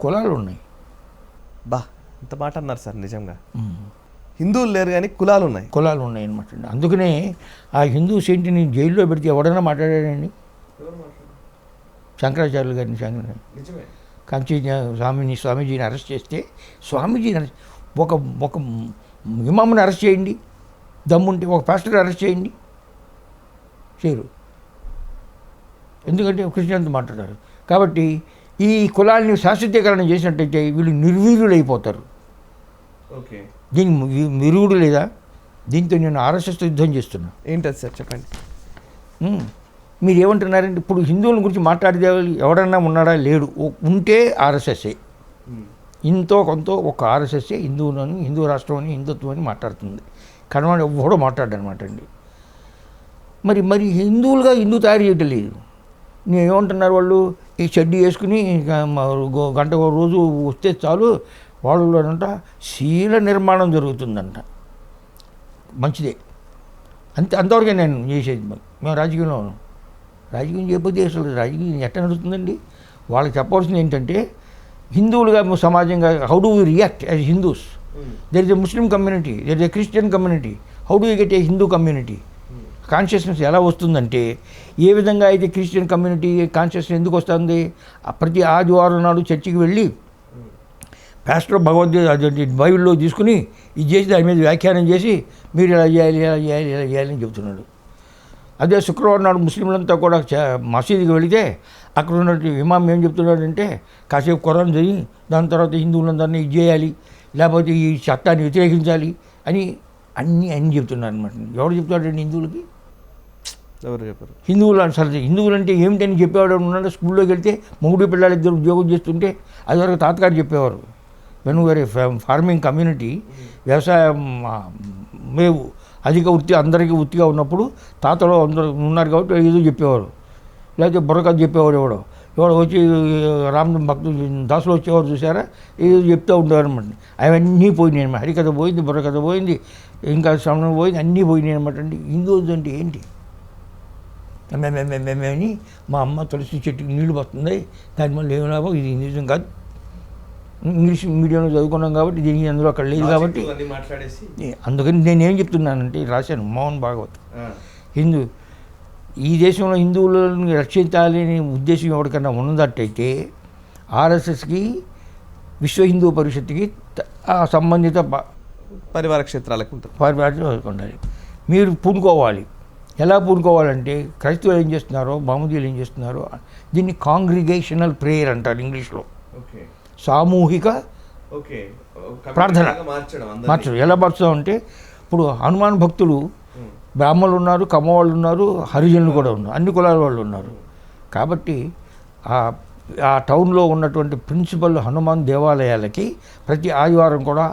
కులాలు ఉన్నాయి. బా ఇంత మాట అన్నారు సార్. నిజంగా హిందువులు లేరు కానీ కులాలు ఉన్నాయి అనమాట. అందుకనే ఆ హిందూ సెంటిని జైల్లో పెడితే ఎవడైనా మాట్లాడాడండి. శంకరాచార్యులు గారిని కంచి స్వామీజీని అరెస్ట్ చేస్తే, స్వామీజీని ఒక ఇమాముని అరెస్ట్ చేయండి, దమ్ముంటే ఒక పాస్టర్ని అరెస్ట్ చేయండి, చేయరు. ఎందుకంటే కృష్ణంతో మాట్లాడారు. కాబట్టి ఈ కులాన్ని శాశ్వతీకరణ చేసినట్టయితే వీళ్ళు నిర్వీర్యులు అయిపోతారు. దీనికి విరుగుడు లేదా? దీంతో నేను ఆర్ఎస్ఎస్తో యుద్ధం చేస్తున్నా. ఏంటది సార్ చెప్పండి. మీరు ఏమంటున్నారంటే ఇప్పుడు హిందువుల గురించి మాట్లాడితే ఎవడన్నా ఉన్నాడా? లేడు. ఉంటే ఆర్ఎస్ఎస్ఏ, ఇంతో కొంత ఒక ఆర్ఎస్ఎస్ఏ హిందువులని, హిందూ రాష్ట్రం అని, హిందుత్వం అని మాట్లాడుతుంది. కనవాడు ఎవడో మాట్లాడనమాట అండి. మరి హిందువులుగా హిందూ తయారు చేయటం లేదు. నేను ఏమంటున్నారు వాళ్ళు, ఈ చెడ్డీ వేసుకుని గంట రోజు వస్తే చాలు వాళ్ళంట శీల నిర్మాణం జరుగుతుందంట. మంచిదే, అంతవరకే నేను చేసేది. మేము రాజకీయంలో ఉన్నాం. రాజకీయం చేయకపోతే అసలు రాజకీయం ఎట్లా నడుస్తుందండి? వాళ్ళకి చెప్పవలసింది ఏంటంటే హిందువులుగా సమాజంగా how do we react as Hindus. There is a Muslim community, there is a Christian community. How do you get a Hindu community consciousness ఎలా వస్తుందంటే, ఏ విధంగా అయితే క్రిస్టియన్ కమ్యూనిటీ కాన్షియస్నెస్ ఎందుకు వస్తుంది? ప్రతి ఆదివారం నాడు చర్చికి వెళ్ళి పాస్టర్ భగవద్గీత అదే బైబిల్లో తీసుకుని ఇది చేసి దాని మీద వ్యాఖ్యానం చేసి మీరు ఇలా చేయాలి, ఇలా చేయాలి, ఇలా చేయాలని చెబుతున్నాడు. అదే శుక్రవారం నాడు ముస్లింలంతా కూడా మసీదుకి వెళితే అక్కడ ఉన్నట్టు ఇమాం ఏం చెప్తున్నాడంటే, కాసేపు ఖురాన్ చదివి దాని తర్వాత హిందువులందరినీ ఇది చేయాలి, లేకపోతే ఈ చట్టాన్ని వ్యతిరేకించాలి అని అన్నీ చెప్తున్నారు అనమాట. ఎవరు చెప్తాడండి హిందువులకి? ఎవరు చెప్పారు? హిందువులు అసలు హిందువులు అంటే ఏమిటని చెప్పేవాడు ఉన్నాడు. స్కూల్లోకి వెళ్తే మొగుడు పిల్లలు ఇద్దరు ఉద్యోగం చేస్తుంటే అది వరకు తాతగారు చెప్పేవారు. వెన్ వేర్ ఫార్మింగ్ కమ్యూనిటీ, వ్యవసాయం మేము అధిక వృత్తి అందరికీ వృత్తిగా ఉన్నప్పుడు తాతలు అందరూ ఉన్నారు కాబట్టి ఏదో చెప్పేవారు. లేకపోతే బుర్రకథ చెప్పేవాడు ఎవడో వచ్చి రామ భక్తులు దాసులు వచ్చేవారు చూసారా, ఏదో చెప్తూ ఉండేవారు అనమాట. అవన్నీ పోయినాయి అనమాట. హరికథ పోయింది, బుర్రకథ పోయింది, ఇంకా శ్రవణం పోయింది, అన్నీ పోయినాయి అనమాట అండి. హిందూస్ అంటే ఏంటి? అని మా అమ్మ తులసి చెట్టుకి నీళ్లు పడుతుంది, దానివల్ల ఏం లాభం? ఇది హిందూజం కాదు. ఇంగ్లీష్ మీడియంలో చదువుకున్నాం కాబట్టి దీనికి అందులో అక్కడ లేదు కాబట్టి అందుకని నేనేం చెప్తున్నానంటే రాశాను మోహన్ భాగవత్. హిందూ ఈ దేశంలో హిందువులను రక్షించాలనే ఉద్దేశం ఎవరికన్నా ఉన్నదట్టయితే ఆర్ఎస్ఎస్కి, విశ్వ హిందూ పరిషత్కి సంబంధిత పరివార క్షేత్రాలకు ఉండాలి. మీరు పూనుకోవాలి. ఎలా పూనుకోవాలంటే క్రైస్తవులు ఏం చేస్తున్నారో, బాముదీలు ఏం చేస్తున్నారో దీన్ని కాంగ్రిగేషనల్ ప్రేయర్ అంటారు ఇంగ్లీష్లో. సామూహిక ప్రార్థన మార్చడం. ఎలా మార్చుదామంటే ఇప్పుడు హనుమాన్ భక్తులు బ్రాహ్మణులు ఉన్నారు, కమ్మవాళ్ళు ఉన్నారు, హరిజనులు కూడా ఉన్నారు, అన్ని కులాల వాళ్ళు ఉన్నారు. కాబట్టి ఆ టౌన్లో ఉన్నటువంటి ప్రిన్సిపల్ హనుమాన్ దేవాలయాలకి ప్రతి ఆదివారం కూడా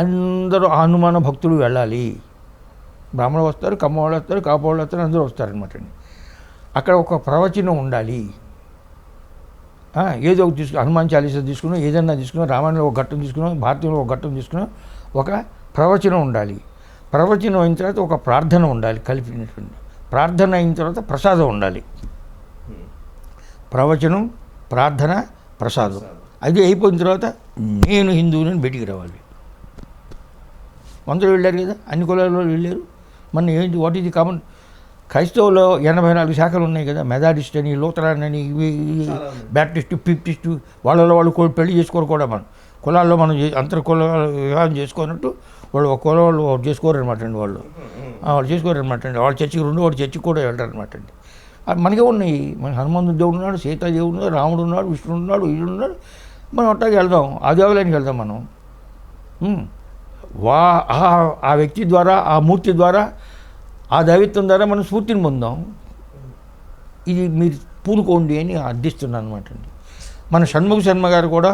అందరూ హనుమాన భక్తులు వెళ్ళాలి. బ్రాహ్మణులు వస్తారు, కమ్మవాళ్ళు వస్తారు, కాపవాళ్ళు వస్తారు, అందరూ వస్తారనమాట అండి. అక్కడ ఒక ప్రవచనం ఉండాలి. ఏదో ఒకటి హనుమాన్ చాలీసా తీసుకున్నాం, ఏదన్నా తీసుకున్నాం, రామాయణంలో ఒక ఘట్టం తీసుకున్నాం, భారతంలో ఒక ఘట్టం తీసుకున్నాం, ఒక ప్రవచనం ఉండాలి. ప్రవచనం అయిన తర్వాత ఒక ప్రార్థన ఉండాలి కలిపినటువంటి. ప్రార్థన అయిన తర్వాత ప్రసాదం ఉండాలి. ప్రవచనం, ప్రార్థన, ప్రసాదం అది అయిపోయిన తర్వాత నేను హిందువులను బయటికి రావాలి. అందరూ వెళ్ళారు కదా, అన్ని కులాలలో వెళ్ళారు. మన ఏంటి వాట్ ఈజ్ ది కామన్? క్రైస్తవులో 84 శాఖలు ఉన్నాయి కదా, మెథాడిస్ట్ అని, లూథరన్ అని, బ్యాప్టిస్టు, పిప్టిస్టు, వాళ్ళలో వాళ్ళు పెళ్లి చేసుకోరు కూడా. మనం కులాల్లో మనం అంతర్ కుల వివాహం చేసుకున్నట్టు వాళ్ళు ఒక కులం వాళ్ళు చేసుకోరు అనమాట అండి. వాళ్ళు చేసుకోరు అనమాట అండి. వాళ్ళ చర్చికి 2 వాడు చర్చికి కూడా వెళ్ళరు అనమాట అండి. మనకే ఉన్నాయి. మన హనుమంతుడు దేవుడు ఉన్నాడు, సీతాదేవుడు ఉన్నాడు, రాముడు ఉన్నాడు, విష్ణుడు ఉన్నాడు, వీడు ఉన్నాడు. మనం అట్టాగే వెళ్దాం, ఆ దేవాలయానికి వెళ్దాం మనం. ఆ వ్యక్తి ద్వారా, ఆ మూర్తి ద్వారా, ఆ దైవత్వం ద్వారా మనం స్ఫూర్తిని పొందాం. ఇది మీరు పూనుకోండి అని అర్థిస్తున్నాను అనమాట అండి. మన షణ్ముఖ శర్మ గారు కూడా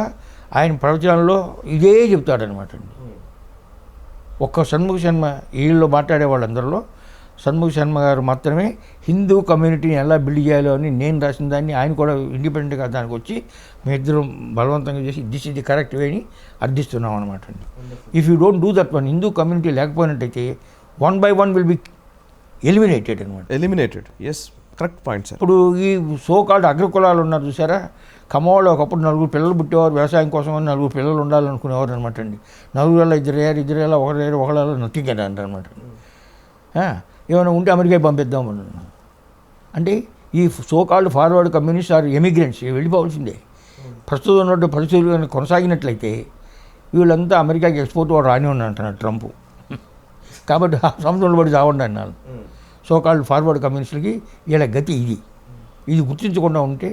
ఆయన ప్రవచనాల్లో ఇదే చెప్తాడనమాట అండి. ఒక్క షణ్ముఖ శర్మ వీళ్ళు మాట్లాడే వాళ్ళందరిలో షణ్ముఖ శర్మ గారు మాత్రమే హిందూ కమ్యూనిటీని ఎలా బిల్డ్ చేయాలో అని నేను రాసిన దాన్ని ఆయన కూడా ఇండిపెండెంట్గా దానికి వచ్చి మీ ఇద్దరం బలవంతంగా చేసి దిస్ ఇది కరెక్ట్ వే అని అర్థిస్తున్నాం అనమాట అండి. If you don't do that one, Hindu community లేకపోయినట్టయితే 1 by 1 విల్ బి ఎలిమినేటెడ్ అనమాట. Eliminated, yes, correct point sir. ఇప్పుడు ఈ సోకాల్డ్ అగ్రకులాలు ఉన్నారు చూసారా, కమ్మవాళ్ళు ఒకప్పుడు 4 పిల్లలు పుట్టేవారు, వ్యవసాయం కోసం అని 4 పిల్లలు ఉండాలనుకునేవారు అనమాట అండి. 4 వేల 2 ఒకళ్ళ నథింగ్ అని అంటారనమాట. ఏమైనా ఉంటే అమెరికా పంపిద్దాం అన్నాను. అంటే ఈ so called forward communist or emigrants వెళ్ళిపోవాల్సిందే. ప్రస్తుతం ఉన్నట్టు పరిస్థితులు కొనసాగినట్లయితే వీళ్ళంతా అమెరికాకి ఎక్స్పోర్ట్ వాడు రాని అంటున్నాడు ట్రంప్. కాబట్టి ఆ సంవత్సరంలో పడి చావండి అన్నాను. సోకాల్డ్ ఫార్వర్డ్ కమ్యూనిస్టులకి వీళ్ళ గతి ఇది గుర్తించకుండా ఉంటే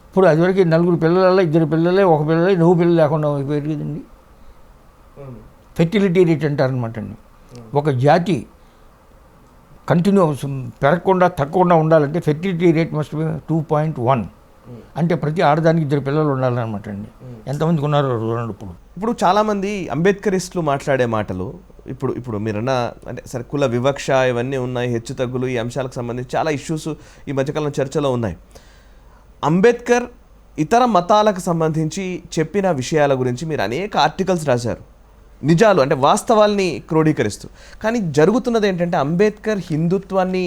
ఇప్పుడు అదివరకు 4 పిల్లలలో 2 పిల్లలే, 1 పిల్లలే, 9 పిల్లలు లేకుండా అయిపోయారు కదండి. ఫెర్టిలిటీ రేట్ అంటారనమాట అండి. ఒక జాతి కంటిన్యూ పెరగకుండా తగ్గకుండా ఉండాలంటే ఫెర్టిలిటీ రేట్ మస్ట్ 2.1, అంటే ప్రతి ఆడదానికి 2 పిల్లలు ఉండాలన్నమాట అండి. ఎంతమందికి ఉన్నారో చూడండి. ఇప్పుడు చాలామంది అంబేద్కరిస్టులు మాట్లాడే మాటలు ఇప్పుడు మీరన్నా అంటే సరే కుల వివక్ష ఇవన్నీ ఉన్నాయి, హెచ్చు తగ్గులు, ఈ అంశాలకు సంబంధించి చాలా ఇష్యూస్ ఈ మధ్యకాలంలో చర్చలో ఉన్నాయి. అంబేద్కర్ ఇతర మతాలకు సంబంధించి చెప్పిన విషయాల గురించి మీరు అనేక ఆర్టికల్స్ రాశారు, నిజాలు అంటే వాస్తవాల్ని క్రోడీకరిస్తూ. కానీ జరుగుతున్నది ఏంటంటే అంబేద్కర్ హిందుత్వాన్ని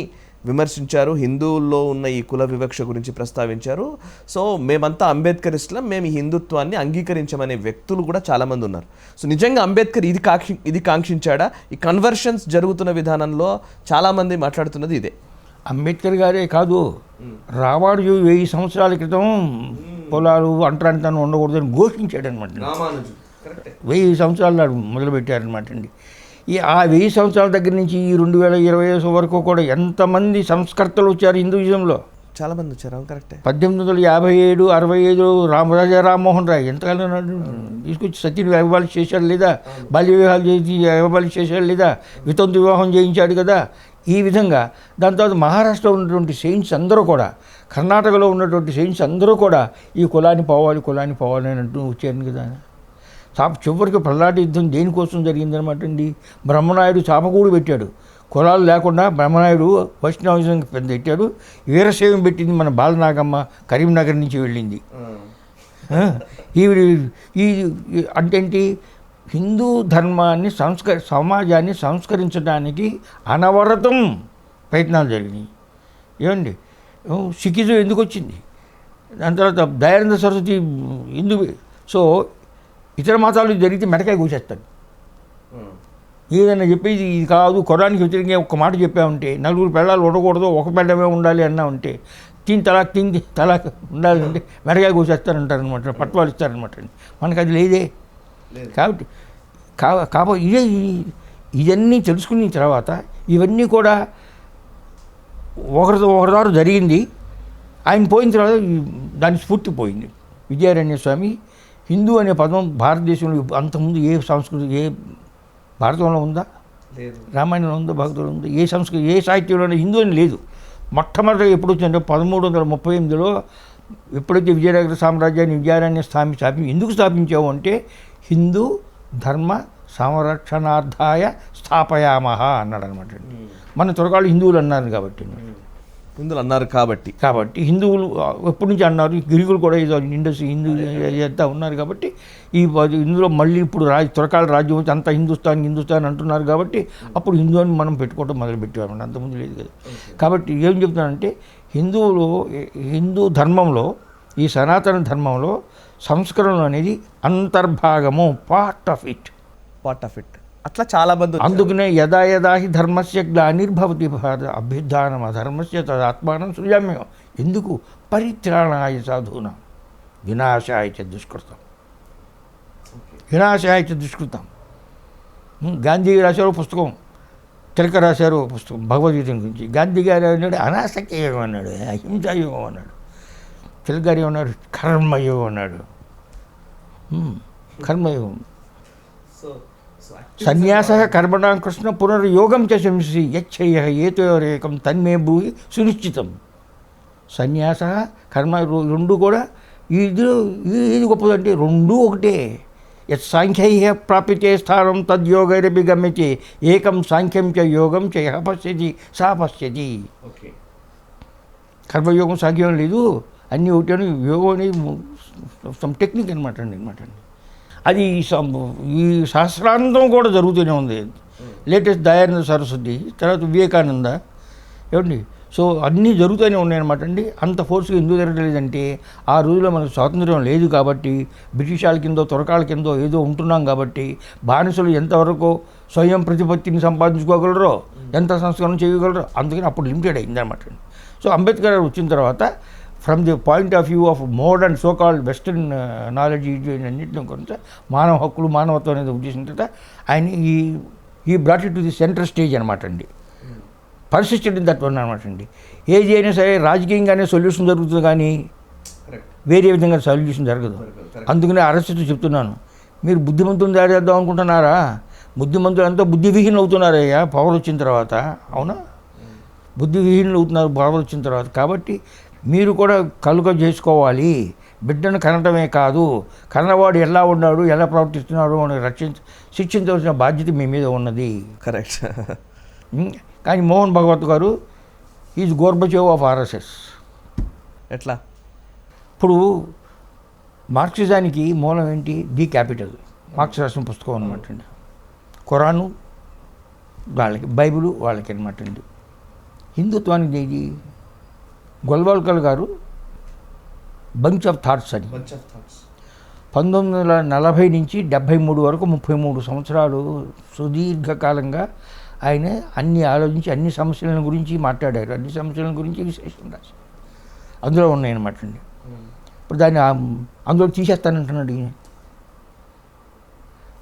విమర్శించారు, హిందువుల్లో ఉన్న ఈ కుల వివక్ష గురించి ప్రస్తావించారు. సో మేమంతా అంబేద్కరిస్టులం, మేము ఈ హిందుత్వాన్ని అంగీకరించమనే వ్యక్తులు కూడా చాలామంది ఉన్నారు. సో నిజంగా అంబేద్కర్ ఇది కాంక్షించాడా? ఈ కన్వర్షన్స్ జరుగుతున్న విధానంలో చాలామంది మాట్లాడుతున్నది ఇదే. అంబేద్కర్ గారే కాదు, రామానుజు 1000 సంవత్సరాల క్రితం పొలాలు అంటరానితనం ఉండకూడదని ఘోషించాడు అనమాట. 1000 సంవత్సరాల నాడు మొదలుపెట్టారనమాట అండి. ఆ 1000 సంవత్సరాల దగ్గర నుంచి ఈ 2020 వరకు కూడా ఎంతమంది సంస్కర్తలు వచ్చారు హిందూయిజంలో? చాలామంది వచ్చారు. కరెక్టే. 1857, 65 రాజా రామ్మోహన్ రాయ్ ఎంతకాలం తీసుకొచ్చి సతీని అబాలిష్ చేశాడు లేదా, బాల్య వివాహాలు చేసి అబాలిష్ చేశాడు లేదా, వితంతు వివాహం చేయించాడు కదా. ఈ విధంగా దాని తర్వాత మహారాష్ట్రలో ఉన్నటువంటి సెయింట్స్ అందరూ కూడా, కర్ణాటకలో ఉన్నటువంటి సెయింట్స్ అందరూ కూడా ఈ కులాన్ని పోవాలి అని అంటూ వచ్చారు కదా. చివరికి ప్రహ్లాద యుద్ధం దేనికోసం జరిగిందనమాట అండి. బ్రహ్మనాయుడు చాపకూడు పెట్టాడు, కులాలు లేకుండా బ్రహ్మనాయుడు వైష్ణవిజం పెట్టాడు. వీరశైవం పెట్టింది మన బాలనాగమ్మ, కరీంనగర్ నుంచి వెళ్ళింది. ఈ అంటే హిందూ ధర్మాన్ని సమాజాన్ని సంస్కరించడానికి అనవరతం ప్రయత్నాలు జరిగినాయి. ఏమండి, సిక్కిజం ఎందుకు వచ్చింది? దాని తర్వాత దయానంద సరస్వతి హిందూ. సో ఇతర మతాలు జరిగితే మెడకాయ కూసేస్తాడు. ఏదైనా చెప్పేది ఇది కాదు, ఖురాన్కి వ్యతిరేకంగా ఒక్క మాట చెప్పామంటే, 4 పెళ్ళాలు ఉండకూడదు, 1 పెళ్ళమే ఉండాలి అన్నా ఉంటే, తిని తలాక్ ఉండాలంటే మెడకాయ కూసేస్తారంటారనమాట, పట్టువాళ్ళు ఇస్తారనమాట. మనకు అది లేదే. కాబట్టి ఇవన్నీ తెలుసుకున్న తర్వాత ఇవన్నీ కూడా ఒకరిదారు జరిగింది. ఆయన పోయిన తర్వాత దాని స్ఫూర్తి పోయింది. విజయారణ్య స్వామి హిందూ అనే పదం భారతదేశంలో అంతకుముందు ఏ సంస్కృతి, ఏ భారతంలో ఉందా, రామాయణంలో ఉందా, భాగవతంలో ఉందా, ఏ సంస్కృతి, ఏ సాహిత్యంలో హిందూ అని లేదు. మొట్టమొదటిగా ఎప్పుడు వచ్చిందంటే 1338లో ఎప్పుడైతే విజయనగర సామ్రాజ్యాన్ని విజయారణ్య ఎందుకు స్థాపించావు అంటే, హిందూ ధర్మ సంరక్షణార్థాయ స్థాపయామహ అన్నాడు అనమాట. మన త్వరకాలు హిందువులు అన్నారు కాబట్టి హిందువులు ఎప్పటి నుంచి అన్నారు. గ్రీకులు కూడా ఏదో ఇండస్ట్రీ హిందూ అంతా ఉన్నారు కాబట్టి ఇందులో మళ్ళీ ఇప్పుడు త్వరకాల రాజ్యం వచ్చి అంతా హిందుస్థాన్ అంటున్నారు కాబట్టి అప్పుడు హిందూ అని మనం పెట్టుకోవడం మొదలుపెట్టేవారు. అంతకుముందు లేదు కదా. కాబట్టి ఏం చెప్తున్నానంటే, హిందూ ధర్మంలో, ఈ సనాతన ధర్మంలో సంస్కరణ అనేది అంతర్భాగము, పార్ట్ ఆఫ్ ఇట్. అట్లా చాలా మంది. అందుకనే యదా యదా హి ధర్మస్య గ్లానిర్భవతి అభ్యుత్థానం అధర్మస్య తదాత్మానం సృజామ్యం. ఎందుకు? పరిత్రాణాయ సాధూనాం వినాశాయ చ దుష్కృతం. గాంధీ రాశారు పుస్తకం, తిలక రాశారు ఒక పుస్తకం భగవద్గీత గురించి. గాంధీ గారు అన్నాడు అనాసక్తి యోగం అన్నాడు, అహింసా యోగం అన్నాడు. తిలక గారు ఏమన్నారు కర్మయోగం అన్నాడు. కర్మయోగం. సన్యాస కర్మణాం కృష్ణ పునర్యోగం చ శంసి యచ్చయ్య ఏతోరేకం తన్మే భూయి సునిశ్చితం. సన్యాస కర్మ రెండు కూడా ఇది గొప్పదంటే రెండూ ఒకటే. యత్ సాంఖ్యైః ప్రాప్యతే స్థానం తద్యోగైరపి గమ్యతే ఏకం సాంఖ్యం చ యోగం చ యః పశ్యతి సా పశ్యతి. కర్మయోగం సాంఖ్యం లేదు, అన్నీ ఒకటి. యోగం అనేది సమ్ టెక్నిక్ అనమాట అండి. అది ఈ సహస్రాంతం కూడా జరుగుతూనే ఉంది. లేటెస్ట్ దయానంద సరస్వతి, తర్వాత వివేకానంద, ఏమండి. సో అన్నీ జరుగుతూనే ఉన్నాయన్నమాట అండి. అంత ఫోర్స్గా ఎందుకు జరగలేదంటే ఆ రోజుల్లో మనకు స్వాతంత్ర్యం లేదు కాబట్టి, బ్రిటిష్ వాళ్ళ కిందో తురకాల కిందో ఏదో ఉంటున్నాం కాబట్టి, బానిసలు ఎంతవరకు స్వయం ప్రతిపత్తిని సంపాదించుకోగలరో, ఎంత సంస్కరణ చేయగలరో, అందుకని అప్పుడు లిమిటెడ్ అయిందన్నమాట అండి. సో అంబేద్కర్ వచ్చిన తర్వాత from the point of view of modern so called western knowledge అన్నింటిని కొంత మానవ హక్కులు మానవత్వం అనేది ఉద్దేశించిన తర్వాత ఆయన ఈ brought it to the centre stage అనమాట అండి. పరిశిష్టం దట్ వన్ అనమాట అండి. ఏది అయినా సరే రాజకీయంగానే సొల్యూషన్ జరుగుతుంది కానీ వేరే విధంగా సొల్యూషన్ జరగదు. అందుకనే అరస్యతో చెప్తున్నాను, మీరు బుద్ధిమంతులు తయారు చేద్దాం అనుకుంటున్నారా? బుద్ధిమంతులంతా బుద్ధివిహీనులు అవుతున్నారయ్యా పవర్ వచ్చిన తర్వాత. అవునా, బుద్ధివిహీనులు అవుతున్నారు పవర్ వచ్చిన తర్వాత. కాబట్టి మీరు కూడా కలుగ చేసుకోవాలి. బిడ్డను కనడమే కాదు, కన్నవాడు ఎలా ఉన్నాడు, ఎలా ప్రవర్తిస్తున్నాడు అని శిక్షించవలసిన బాధ్యత మీ మీద ఉన్నది. కరెక్ట్. కానీ మోహన్ భగవత్ గారు ఈజ్ గోర్బచేవ్ ఆఫ్ ఆర్ఎస్ఎస్. ఎట్లా? ఇప్పుడు మార్క్సిజానికి మూలం ఏంటి? The capital. మార్క్స్ రాసిన పుస్తకం అనమాట అండి. ఖురాను వాళ్ళకి, బైబిలు వాళ్ళకి అనమాట అండి. హిందుత్వానికి ఏది? గోల్వాల్కర్ గారు బంచ్ ఆఫ్ థాట్స్ అని 1940 నుంచి 73 వరకు 33 సంవత్సరాలు సుదీర్ఘకాలంగా ఆయన అన్ని ఆలోచించి అన్ని సమస్యల గురించి మాట్లాడారు. అన్ని సమస్యల గురించి విశ్లేషణ రాశారు. అందులో ఉన్నాయన్నమాట అండి. ఇప్పుడు దాన్ని అందులో తీసేస్తానంటున్నాడు ఈయన.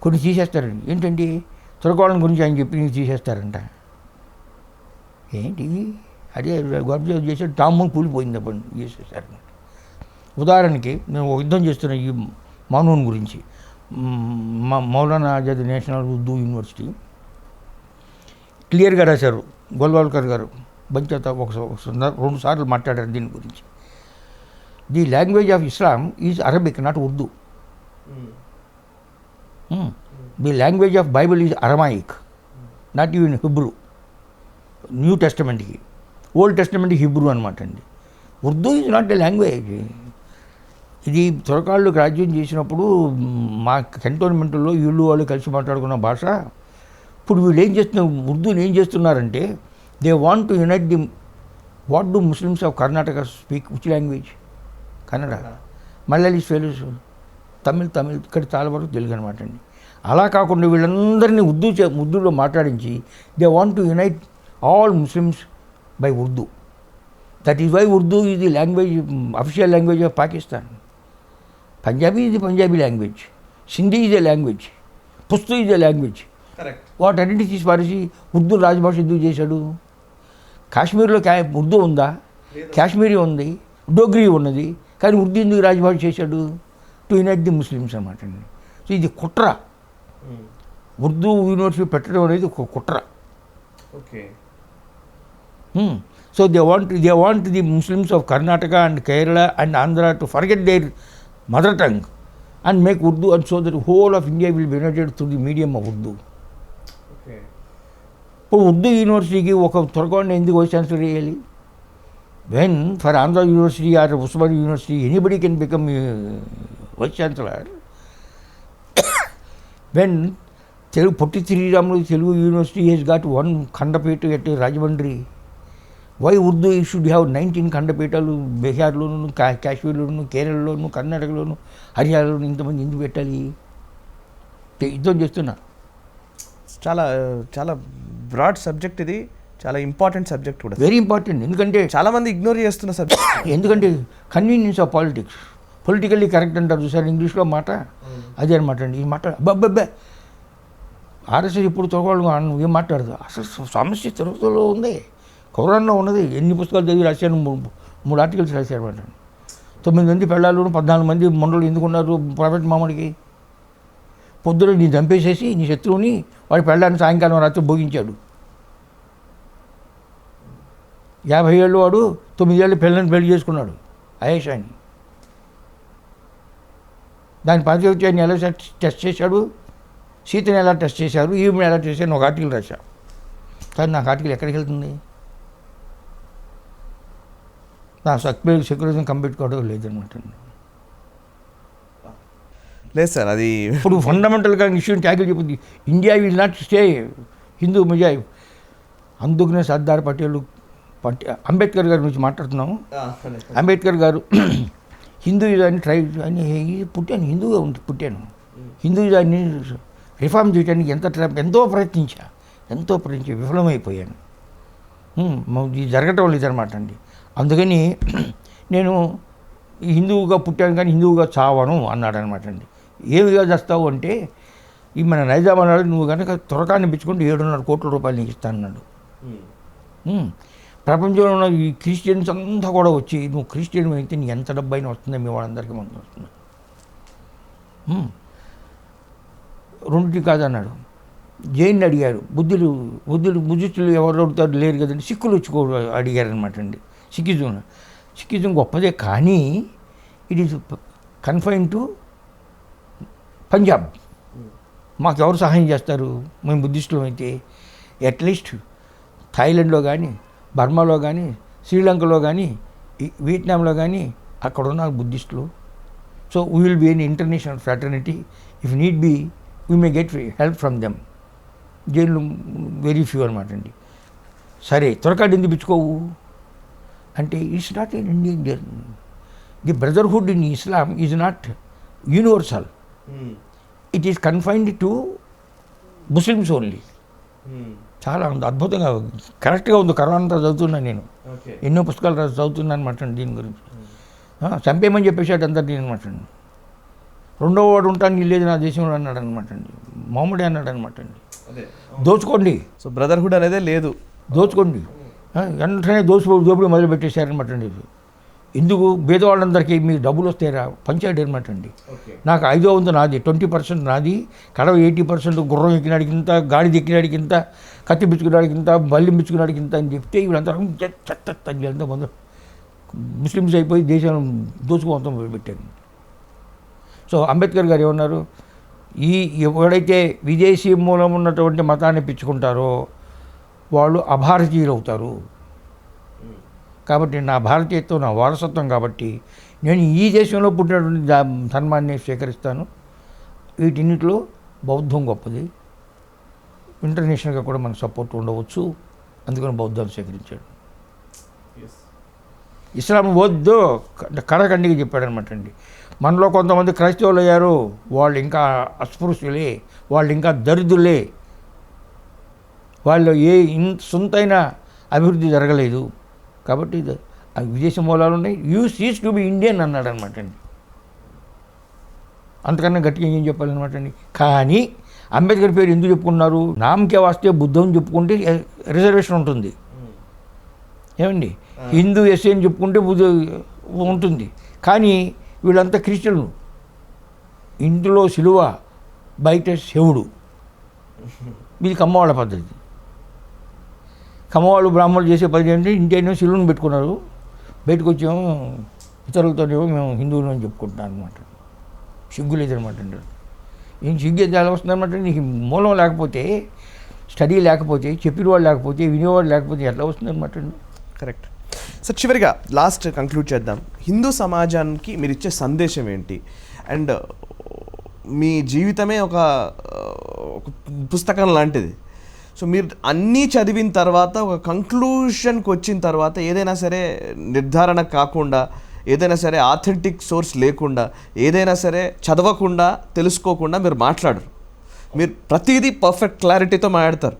కొన్ని తీసేస్తారండి. ఏంటంటే తురకోవడం గురించి ఆయన చెప్పి తీసేస్తారంట. ఏంటి అదే గొప్ప చేసి టామ్ము కూలిపోయింది అప్పుడు చేసేసారన్నమాట. ఉదాహరణకి మేము యుద్ధం చేస్తున్న ఈ మౌనూన్ గురించి, మౌలానా ఆజాద్ నేషనల్ ఉర్దూ యూనివర్సిటీ క్లియర్గా రాశారు. గోల్వాల్కర్ గారు బంచత రెండు సార్లు మాట్లాడారు దీని గురించి. The language of Islam is Arabic, not Urdu. The language of Bible is Aramaic, not even Hebrew. New టెస్టమెంట్కి, ఓల్డ్ టెస్టమెంట్కి హిబ్రూ అనమాట అండి. Urdu is not a language. ఇది తురకాళ్ళు రాజ్యం చేసినప్పుడు మా కంటోన్మెంట్లో వీళ్ళు వాళ్ళు కలిసి మాట్లాడుకున్న భాష. ఇప్పుడు వీళ్ళు ఏం చేస్తున్నారు, ఉర్దూని ఏం చేస్తున్నారంటే they want to unite the. What do Muslims of Karnataka speak which language? Kannada. Malayalis fellows Tamil ఇక్కడ చాలా వరకు తెలుగు అనమాట అండి. అలా కాకుండా వీళ్ళందరినీ ఉర్దూలో మాట్లాడించి they want to unite all Muslims by Urdu. That is why Urdu is the language, official language of Pakistan. Punjabi is the Punjabi language, Sindhi is a language, Pashto is a language. వాటన్నిటి తీసి పారేసి ఉర్దూ రాజభాష ఎందుకు చేశాడు? కాశ్మీర్లో ఉర్దూ ఉందా? కాశ్మీరీ ఉంది, డోగ్రీ ఉన్నది, కానీ ఉర్దూ ఎందుకు రాజభాష చేశాడు? టు యునైట్ ది ముస్లిమ్స్ అనమాట అండి. సో ఇది కుట్ర. ఉర్దూ యూనివర్సిటీ పెట్టడం అనేది ఒక కుట్ర. Okay. So they want the Muslims of Karnataka and Kerala and Andhra to forget their mother tongue and make Urdu, and so that whole of India will be united through the medium of Urdu. ఇప్పుడు ఉర్దూ యూనివర్సిటీకి ఒక తురకోండి ఎందుకు వైస్ ఛాన్సలర్ వేయాలి? When for Andhra university or Osmania university anybody can become vice chancellor. When Potti Sriramulu Telugu university has got 1 ఖండపీఠ ఎట్ రాజమండ్రి. వై ఉర్దూ ఈ షుడ్ హ్యావ్ 19 ఖండపీఠాలు బీహార్లోను, కాశ్మీర్లోను, కేరళలోను, కర్ణాటకలోను, హర్యానాలోను ఇంతమంది ఎందుకు పెట్టాలి? యుద్ధం చేస్తున్నా. చాలా చాలా బ్రాడ్ సబ్జెక్ట్ ఇది, చాలా ఇంపార్టెంట్ సబ్జెక్ట్ కూడా, వెరీ ఇంపార్టెంట్. ఎందుకంటే చాలామంది ఇగ్నోర్ చేస్తున్న సబ్జెక్ట్. ఎందుకంటే convenience of politics, politically correct అంటారు చూసారు ఇంగ్లీష్లో మాట, అదే అనమాట అండి. ఈ మాట అబ్బబ్బబ్బే ఆర్ఎస్ఎస్ ఇప్పుడు తోకవాళ్ళు నువ్వేం మాట్లాడదు. అసలు సమస్య తిరుపతిలో ఉంది, కౌరాన్లో ఉన్నది. ఎన్ని పుస్తకాలు చదివి రాశాను, 3 ఆర్టికల్స్ రాశారు అనమాట. 9 మంది పెళ్ళాలు 14 మంది మొండలు ఎందుకున్నారు ప్రైవేట్ మామూడికి? పొద్దున నీ చంపేసేసి నీ శత్రువుని వాడి పెళ్ళాన్ని సాయంకాలం రాత్రి భోగించాడు. 50 ఏళ్ళు వాడు 9 ఏళ్ళు పిల్లల్ని పెళ్లి చేసుకున్నాడు అయేషాని. దాని పాతివ్యాన్ని ఎలా టెస్ట్ చేశాడు, సీతని ఎలా టెస్ట్ చేశారు, ఈమెను ఎలా టెస్ట్ చేశారు, ఒక ఆర్టికల్ రాశా. కానీ నాకు ఆర్టికల్ ఎక్కడికి వెళ్తుంది? నా సెక్యులరిజం కంప్లీట్ కావడం లేదనమాట. లేదు సార్, అది ఇప్పుడు ఫండమెంటల్గా ఇష్యూని ట్యాకిల్ చెప్పింది. India will not stay Hindu మెజాయి. అందుకనే సర్దార్ పటేల్ అంబేద్కర్ గారి గురించి మాట్లాడుతున్నాము. అంబేద్కర్ గారు హిందూయిజాన్ని అని పుట్టాను, హిందూగా పుట్టాను. హిందూయిజాన్ని రిఫార్మ్ చేయడానికి ఎంతో ప్రయత్నించి విఫలమైపోయాను. ఇది జరగటం లేదనమాట అండి. అందుకని నేను హిందువుగా పుట్టాను కానీ హిందువుగా చావను అన్నాడు అనమాట అండి. ఏమిగా చేస్తావు అంటే, ఈ మన నైజాం అన్నాడు, నువ్వు కనుక తురకాన్ని పిచ్చుకుంటే 7.5 కోట్ల రూపాయలు నీకు ఇస్తానన్నాడు. ప్రపంచంలో ఉన్న ఈ క్రిస్టియన్స్ అంతా కూడా వచ్చి, నువ్వు క్రిస్టియన్ అయితే నీ ఎంత డబ్బు అయినా వస్తుందో మీ వాళ్ళందరికీ మనకు వస్తుంది. 2 కాదన్నాడు. జైన్ని అడిగారు, బుద్ధిస్టులు ఎవరు అడుగుతారు లేరు కదండి, సిక్కులు వచ్చి అడిగారనమాట అండి. సిక్కిజం గొప్పదే, కానీ it is confine to Punjab. మాకెవరు సహాయం చేస్తారు మేము బుద్ధిస్టులు అయితే? అట్లీస్ట్ థాయిలాండ్లో కానీ, బర్మాలో కానీ, శ్రీలంకలో కానీ, వియట్నాంలో కానీ అక్కడ ఉన్న బుద్ధిస్టులు. So we will be an international fraternity. If need be we may get help from them. జైలు వెరీ ఫ్యూ అనమాట అండి. సరే, త్వరకాడు ఎందుకు పిచ్చుకోవు అంటే, it's not an Indian. The brotherhood in Islam is not universal. It is confined to Muslims only. చాలా అద్భుతంగా కరెక్ట్గా ఉంది. కరోనా అంతా చదువుతున్నాను నేను, ఎన్నో పుస్తకాలు చదువుతున్నాను అనమాట దీని గురించి. చంపేయమని చెప్పేసాడు అంతా దీని అనమాట అండి. 2వ వాడు ఉంటాను లేదు నా దేశంలో అన్నాడు అనమాట అండి. మామూడే అన్నాడు అనమాట అండి. దోచుకోండి. సో బ్రదర్హుడ్ అనేదే లేదు, దోచుకోండి. వెంటనే దోపిడీ మొదలు పెట్టేశారనమాట అండి. ఎందుకు? పేదవాళ్ళందరికీ మీకు డబ్బులు వస్తాయిరా పంచాయతీ అనమాట అండి. నాకు 5వ వంతు నాది, 20% నాది, కడవ 80% గుర్రం ఎక్కినాడికి ఇంత, గాడిద ఎక్కినాడికి ఇంత, కత్తి పిచ్చుకున్నాడికి ఇంత, బల్లి పిచ్చుకున్నాడికి ఇంత అని చెప్తే వీళ్ళంతా చెత్త ముందు ముస్లిమ్స్ అయిపోయి దేశం దోచుకోవడం మొదలుపెట్టారు. సో అంబేద్కర్ గారు ఏమన్నారు, ఎవడైతే విదేశీ మూలం ఉన్నటువంటి మతాన్ని పిచ్చుకుంటారో వాళ్ళు అభారతీయులు అవుతారు. కాబట్టి నా భారతీయత్వం నా వారసత్వం కాబట్టి నేను ఈ దేశంలో పుట్టినటువంటి ధర్మాన్ని స్వీకరిస్తాను. వీటిన్నిటిలో బౌద్ధం గొప్పది, ఇంటర్నేషనల్గా కూడా మన సపోర్ట్ ఉండవచ్చు, అందుకని బౌద్ధాన్ని స్వీకరించాడు. ఇస్లాం వద్దు కడకండిగా చెప్పాడనమాట అండి. మనలో కొంతమంది క్రైస్తవులు అయ్యారు, వాళ్ళు ఇంకా అస్పృశ్యులే, వాళ్ళు ఇంకా దరిద్రులే, వాళ్ళు సొంతైన అభివృద్ధి జరగలేదు. కాబట్టి విదేశీ మూలాలు ఉన్నాయి. You cease to be Indian అన్నాడు అనమాట అండి. అంతకన్నా గట్టిగా ఏం చెప్పాలన్నమాట అండి. కానీ అంబేద్కర్ పేరు ఎందుకు చెప్పుకున్నారు? నామకే వాస్తే బుద్ధం చెప్పుకుంటే రిజర్వేషన్ ఉంటుంది ఏమండి, హిందూ ఎస్ఏ అని చెప్పుకుంటే ఉంటుంది. కానీ వీళ్ళంతా క్రిస్టియన్లు. ఇందులో సిలువ, బయట శివుడు. ఇది కమ్మవాళ్ళ పద్ధతి. కమ్మవాళ్ళు బ్రాహ్మణులు చేసే పద్ధతి ఏంటంటే ఇంటి అయినా శిలువను పెట్టుకున్నారు, బయటకు వచ్చేమో ఇతరులతోనేమో మేము హిందువులు అని చెప్పుకుంటున్నాం అనమాట. సిగ్గు లేదనమాట అండి. ఏం సిగ్గు ఎలా వస్తుందన్నమాట? నీకు మూలం లేకపోతే, స్టడీ లేకపోతే, చెప్పిన వాళ్ళు లేకపోతే, వినేవాళ్ళు లేకపోతే ఎట్లా వస్తుందన్నమాట అండి. Correct sir. చివరిగా లాస్ట్ కంక్లూడ్ చేద్దాం. హిందూ సమాజానికి మీరు ఇచ్చే సందేశం ఏంటి? అండ్ మీ జీవితమే ఒక పుస్తకం లాంటిది. సో మీరు అన్నీ చదివిన తర్వాత ఒక కంక్లూషన్కి వచ్చిన తర్వాత ఏదైనా సరే నిర్ధారణ కాకుండా, ఏదైనా సరే ఆథెంటిక్ సోర్స్ లేకుండా, ఏదైనా సరే చదవకుండా, తెలుసుకోకుండా మీరు మాట్లాడరు. మీరు ప్రతిదీ పర్ఫెక్ట్ క్లారిటీతో మాట్లాడతారు.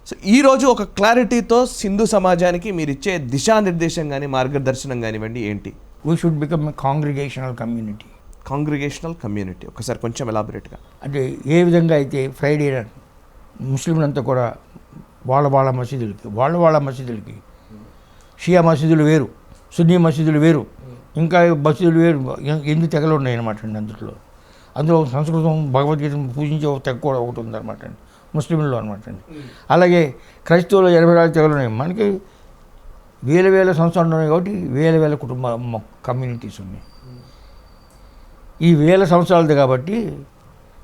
సో ఈరోజు ఒక క్లారిటీతో హిందూ సమాజానికి మీరు ఇచ్చే దిశానిర్దేశం కానీ మార్గదర్శనం కానివ్వండి ఏంటి? We should become a congregational community. Congregational community ఒకసారి కొంచెం ఎలాబొరేట్గా అంటే ఏ విధంగా అయితే ఫ్రైడే ముస్లింలంతా కూడా వాళ్ళ మసీదులకి షియా మసీదులు వేరు, సున్నీ మసీదులు వేరు, ఇంకా మసీదులు వేరు, ఎన్ని తెగలు ఉన్నాయి అనమాట అండి. అందులో సంస్కృతం భగవద్గీత పూజించే ఒక తెగ కూడా ఒకటి ఉందన్నమాట అండి ముస్లింల్లో అనమాట అండి. అలాగే క్రైస్తవులు 84 తెగలు ఉన్నాయి. మనకి వేల సంవత్సరాలు ఉన్నాయి కాబట్టి వేల కుటుంబ కమ్యూనిటీస్ ఉన్నాయి. ఈ వేల సంవత్సరాలది కాబట్టి,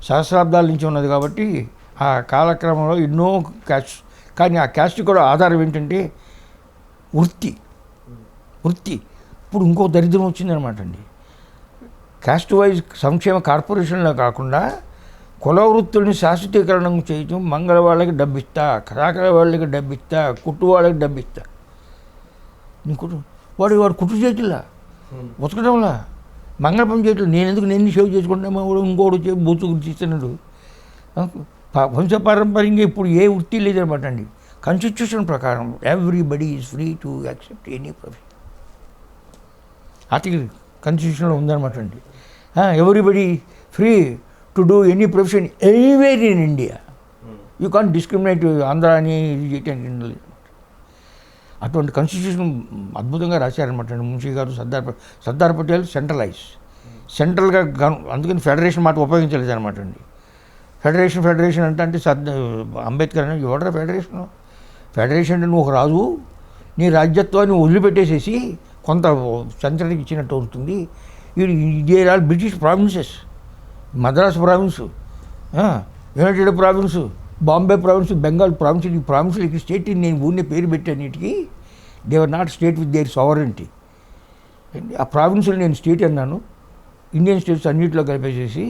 సహస్రాబ్దాల నుంచి ఉన్నది కాబట్టి ఆ కాలక్రమంలో ఎన్నో క్యాస్ట్, కానీ ఆ క్యాస్ట్ కూడా ఆధారం ఏంటంటే వృత్తి. ఇప్పుడు ఇంకో దరిద్రం వచ్చిందనమాట అండి. క్యాస్ట్ వైజ్ సంక్షేమ కార్పొరేషన్లో కాకుండా కుల వృత్తుల్ని శాశ్వతీకరణం చేయటం, మంగళ వాళ్ళకి డబ్బిస్తా, కరాకర వాళ్ళకి డబ్బిస్తా, కుట్టు వాళ్ళకి డబ్బిస్తా. వాడు కుట్టు చేయట్లా, ఉతకడంలా, మంగళ పని చేయట్లేదు. నేను సేవ్ చేసుకుంటామా, ఇంకోటి వచ్చి బూతు గుర్తిస్తున్నాడు. వంశపారంపర్యంగా ఇప్పుడు ఏ వృత్తి లేదనమాట అండి. కాన్స్టిట్యూషన్ ప్రకారం everybody is free to accept any profession. Article కాన్స్టిట్యూషన్లో ఉందన్నమాట అండి. Everybody free to do any profession anywhere in India. You can't discriminate Andhra అని ఇది చేయటానికి లేదు. అటువంటి కాన్స్టిట్యూషన్ అద్భుతంగా రాశారనమాట అండి మున్షీ గారు. సర్దార్ పటేల్ సెంట్రల్గా అందుకని ఫెడరేషన్ మాట ఉపయోగించలేదు అనమాట అండి. ఫెడరేషన్ అంటే అంబేద్కర్ అని ఎవడరా ఫెడరేషన్ అంటే నువ్వు ఒక రాజు, నీ రాజ్యత్వాన్ని వదిలిపెట్టేసేసి కొంత సెంట్రల్కి ఇచ్చినట్టు ఉంటుంది. There are British provinces, Madras province, united province, Bombay province, Bengal province. ఈ ప్రావిన్స్లకి స్టేట్ నేను ఊరినే పేరు పెట్టాన్నిటికి they were not state with their sovereignty. ఆ ప్రావిన్సులు నేను స్టేట్ అన్నాను, ఇండియన్ స్టేట్స్ అన్నింటిలో కలిపేసేసి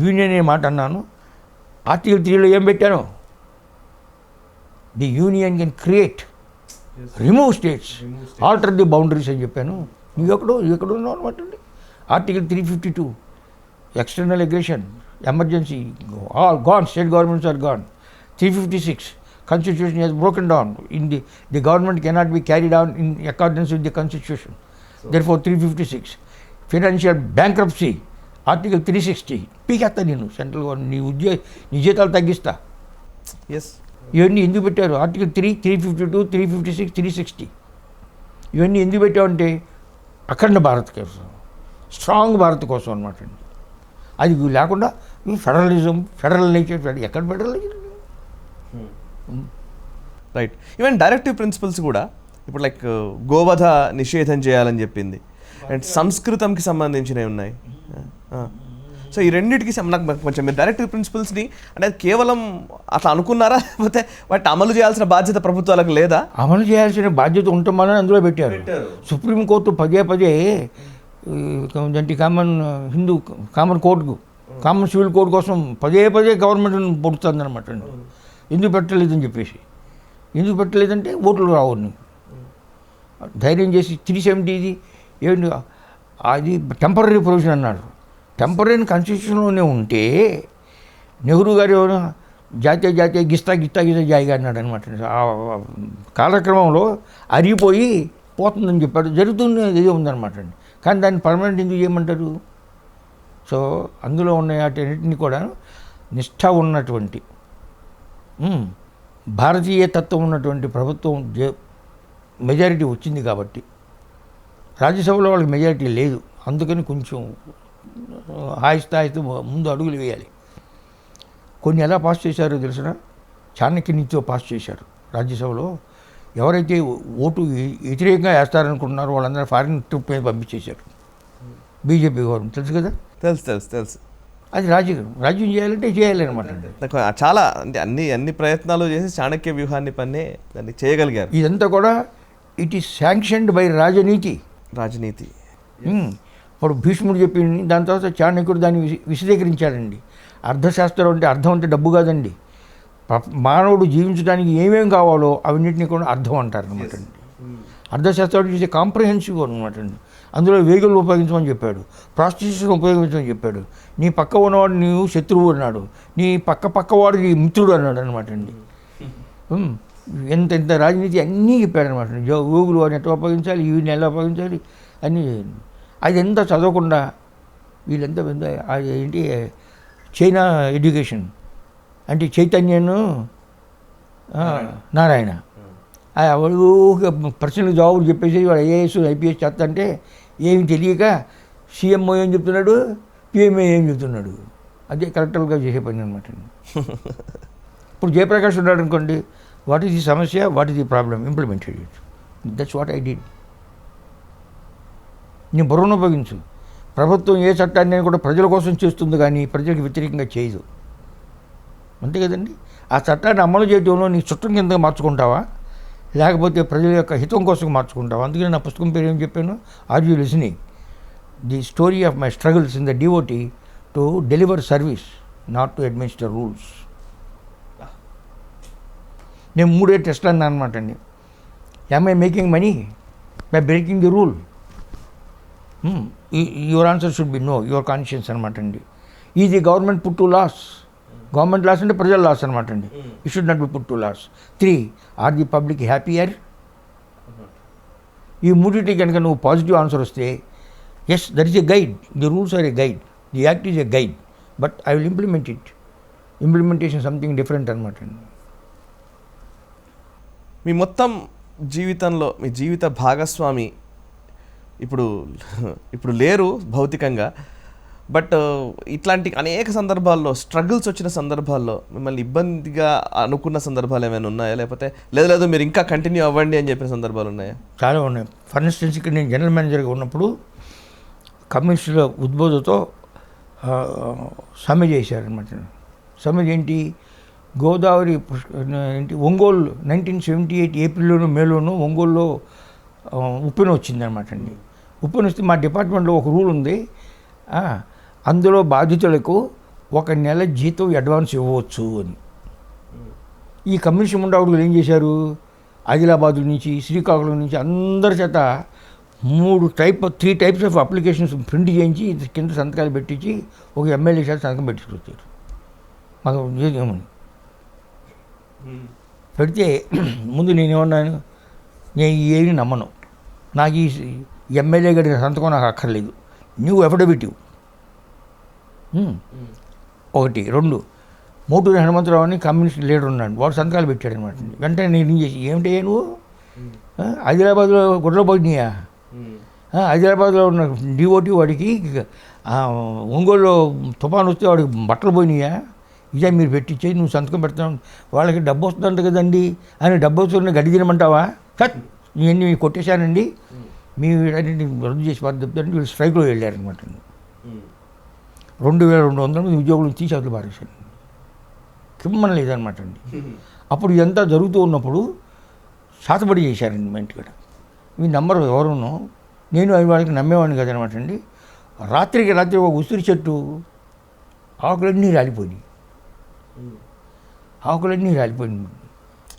యూనియన్ అనే మాట అన్నాను. ఆర్టికల్ 3లో ఏం పెట్టాను? The union can create, remove states, alter the boundaries అని చెప్పాను. నువ్వు ఎక్కడున్నావు అనమాట అండి. Article 352 external aggression, emergency, all gone, state governments are gone. 356 Constitution has broken down. The government cannot be carried on in accordance with the Constitution. Therefore 356 Financial bankruptcy, Article 360 పీకేస్తా నేను సెంట్రల్ గవర్నమెంట్, నీ జీతాలు తగ్గిస్తా. ఇవన్నీ ఎందుకు పెట్టారు? ఆర్టికల్ 352, 356, 360 ఇవన్నీ ఎందుకు పెట్టామంటే అఖండ భారత్ కోసం, స్ట్రాంగ్ భారత్ కోసం అనమాట అండి. అది లేకుండా ఫెడరలిజం, ఫెడరల్ నేచర్, ఎక్కడ federalism? Right. Even directive principles కూడా ఇప్పుడు లైక్ గోవధ నిషేధం చేయాలని చెప్పింది, అండ్ సంస్కృతంకి సంబంధించినవి ఉన్నాయి. సో ఈ రెండింటికి నాకు కొంచెం మీరు డైరెక్టివ్ ప్రిన్సిపల్స్ని అంటే కేవలం అట్లా అనుకున్నారా, లేకపోతే వాటి అమలు చేయాల్సిన బాధ్యత ప్రభుత్వాలకు లేదా? అమలు చేయాల్సిన బాధ్యత ఉంటామని అందులో పెట్టారు. సుప్రీంకోర్టు పదే దాంట్లో కామన్ కోర్టుకు, కామన్ సివిల్ కోర్టు కోసం పదే గవర్నమెంట్ని పొడుతుందన్నమాట అండి. ఎందుకు పెట్టలేదని చెప్పేసి. ఎందుకు పెట్టలేదంటే ఓట్లు రావు. ధైర్యం చేసి 370 ఏంటి అది టెంపరీ ప్రొవిజన్ అన్నాడు. టెంపరీ కాన్స్టిట్యూషన్లోనే ఉంటే నెహ్రూ గారు జాతీయ గిస్తా జాయిగా అన్నాడు అనమాట. ఆ కాలక్రమంలో అరిగిపోయి పోతుందని చెప్పాడు. జరుగుతున్నది ఏదో ఉందన్నమాట అండి. కానీ దాన్ని పర్మనెంట్ ఎందుకు చేయమంటారు? సో అందులో ఉన్న వాటన్నిటిని కూడా నిష్ఠ ఉన్నటువంటి భారతీయ తత్వం ఉన్నటువంటి ప్రభుత్వం మెజారిటీ వచ్చింది కాబట్టి, రాజ్యసభలో వాళ్ళకి మెజారిటీ లేదు. అందుకని కొంచెం ఆహిస్తా ముందు అడుగులు వేయాలి. కొన్ని ఎలా పాస్ చేశారో తెలిసిన, చాణక్య నీతితో పాస్ చేశారు రాజ్యసభలో. ఎవరైతే ఓటు వ్యతిరేకంగా వేస్తారనుకుంటున్నారో వాళ్ళందరూ ఫారిన్ ట్రిప్ మీద పంపించేశారు. బీజేపీ గవర్నమెంట్ తెలుసు కదా. తెలుసు. అది రాజ్యం చేయాలంటే చేయాలన్నమాట. చాలా అంటే అన్ని ప్రయత్నాలు చేసి చాణక్య వ్యూహాన్ని దాన్ని చేయగలిగారు. ఇదంతా కూడా ఇట్ ఈస్ శాంక్షన్డ్ బై రాజనీతి. ఇప్పుడు భీష్ముడు చెప్పింది, దాని తర్వాత చాణక్యుడు దాన్ని విశదీకరించాడండి. అర్థశాస్త్రం అంటే అర్థం అంటే డబ్బు కాదండి. మానవుడు జీవించడానికి ఏమేమి కావాలో అవన్నింటినీ కూడా అర్థం అంటారు అనమాట అండి. అర్థశాస్త్రం చేసే కాంప్రహెన్సివ్ అనమాట అండి. అందులో వేగులు ఉపయోగించమని చెప్పాడు, ప్రాస్టిట్యూషన్ ఉపయోగించమని చెప్పాడు. నీ పక్క ఉన్నవాడు నీవు శత్రువు అన్నాడు, నీ పక్కవాడు నీ మిత్రుడు అన్నాడు అనమాట అండి. ఎంత రాజనీతి అన్నీ చెప్పాడు అనమాట. వేగులు అని ఎట్లా ఉపయోగించాలి, ఇవన్నీ ఎలా ఉపయోగించాలి అన్నీ. అది ఎంత చదవకుండా వీళ్ళంతా ఏంటి చైనా ఎడ్యుకేషన్, అంటే చైతన్యను నారాయణ వాడు ప్రశ్నలకు జవాబులు చెప్పేసి వాడు ఐఏఎస్ ఐపీఎస్ చేస్తా అంటే ఏమి తెలియక సీఎంఓ ఏం చెప్తున్నాడు, పిఎంఓ ఏం చెప్తున్నాడు, అదే కరెక్టర్గా చేసే పని అనమాట. ఇప్పుడు జయప్రకాష్ ఉన్నాడు అనుకోండి, వాట్ ఈస్ ది సమస్య, what is the problem, implemented it. That's what I did. నీ బుర్రను ఉపయోగించు. ప్రభుత్వం ఏ చట్టాన్ని కూడా ప్రజల కోసం చేస్తుంది కానీ ప్రజలకు వ్యతిరేకంగా చేయదు, అంతే కదండి. ఆ చట్టాన్ని అమలు చేయడంలో నీ చుట్టం కింద మార్చుకుంటావా, లేకపోతే ప్రజల యొక్క హితం కోసం మార్చుకుంటావా? అందుకని నా పుస్తకం పేరు ఏం చెప్పాను, are you listening, the story of my struggles in the devotee to deliver service, not to administer rules. నేను 3 టెస్ట్లు అన్నా అనమాట అండి. Am I making money by breaking the rule? Your answer should be no, your conscience అనమాట అండి. ఈ the government put to laws, government laws అంటే ప్రజల లాస్ అనమాట అండి. It should not be put to laws. 3, are the public happier? ఈ 3 కనుక నువ్వు పాజిటివ్ ఆన్సర్ వస్తే, yes that is a guide, the rules are a guide, the act is a guide, but I will implement it. Implementation something different అనమాట అండి. మీ మొత్తం జీవితంలో మీ జీవిత భాగస్వామి ఇప్పుడు లేరు భౌతికంగా, బట్ ఇట్లాంటి అనేక సందర్భాల్లో స్ట్రగుల్స్ వచ్చిన సందర్భాల్లో మిమ్మల్ని ఇబ్బందిగా అనుకున్న సందర్భాలు ఏమైనా ఉన్నాయా, లేకపోతే లేదు మీరు ఇంకా కంటిన్యూ అవ్వండి అని చెప్పిన సందర్భాలు ఉన్నాయా? చాలా ఉన్నాయి. ఫర్ ఇన్స్టెన్స్ ఇక్కడ నేను జనరల్ మేనేజర్గా ఉన్నప్పుడు కమ్యూనిస్టుల ఉద్బోధతో సమ్మె చేశారనమాట. సమ్మె ఏంటి, గోదావరి ఏంటి, ఒంగోలు 1978 ఏప్రిల్లోనూ మేలోనూ ఒంగోలులో ఉప్పెన వచ్చిందనమాట అండి. ఉప్పెన వస్తే మా డిపార్ట్మెంట్లో ఒక రూల్ ఉంది, అందులో బాధితులకు 1 నెల జీతం అడ్వాన్స్ ఇవ్వవచ్చు అని. ఈ కమ్యూనిస్ట్ ముండావుడులు ఏం చేశారు, ఆదిలాబాద్ నుంచి శ్రీకాకుళం నుంచి అందరి చేత 3 టైప్స్ ఆఫ్ అప్లికేషన్స్ ప్రింట్ చేయించి కింద సంతకాలు పెట్టించి ఒక ఎమ్మెల్యే చేత సంతకం పెట్టించుకొచ్చారు. మాకు ఏమని పెడితే ముందు నేనేమన్నాను, నేను ఏమి నమ్మను, నాకు ఈ ఎమ్మెల్యే గడిన సంతకం నాకు అక్కర్లేదు, నువ్వు ఎఫిడవిట్ 1. 2, మోటూరి హనుమంతరావు అని కమ్యూనిస్ట్ లీడర్ ఉన్నాడు, వాడు సంతకాలు పెట్టాడు అనమాట. వెంటనే నేను చేసి, ఏమిటి నువ్వు హైదరాబాద్లో గొడవలు పోయినాయా, హైదరాబాద్లో ఉన్న డిఓటీ వాడికి ఒంగోలులో తుఫాను వస్తే వాడికి బట్టలు పోయినాయా, ఇదే మీరు పెట్టించే, నువ్వు సంతకం పెడతావు, వాళ్ళకి డబ్బు వస్తుందంట కదండి అని డబ్బు వస్తున్న గడి తినమంటావా, సత్ ఇవన్నీ కొట్టేశానండి, మీ వీటన్నింటిని రద్దు చేసి వారు చెప్తారంటే వీళ్ళు స్ట్రైక్లో వెళ్ళారనమాట. 2200 మంది ఉద్యోగులు తీసి అవతల పారేశారు, కిమ్మన లేదనమాట అండి. అప్పుడు ఇదంతా జరుగుతూ ఉన్నప్పుడు శాతపడి చేశారండి మా ఇంటికాడ. మీ నంబర్ ఎవరునో, నేను వాళ్ళకి నమ్మేవాడిని కదనమాట అండి. రాత్రికి రాత్రి ఒక ఉసిరి చెట్టు ఆకులన్నీ రాలిపోయినాయి,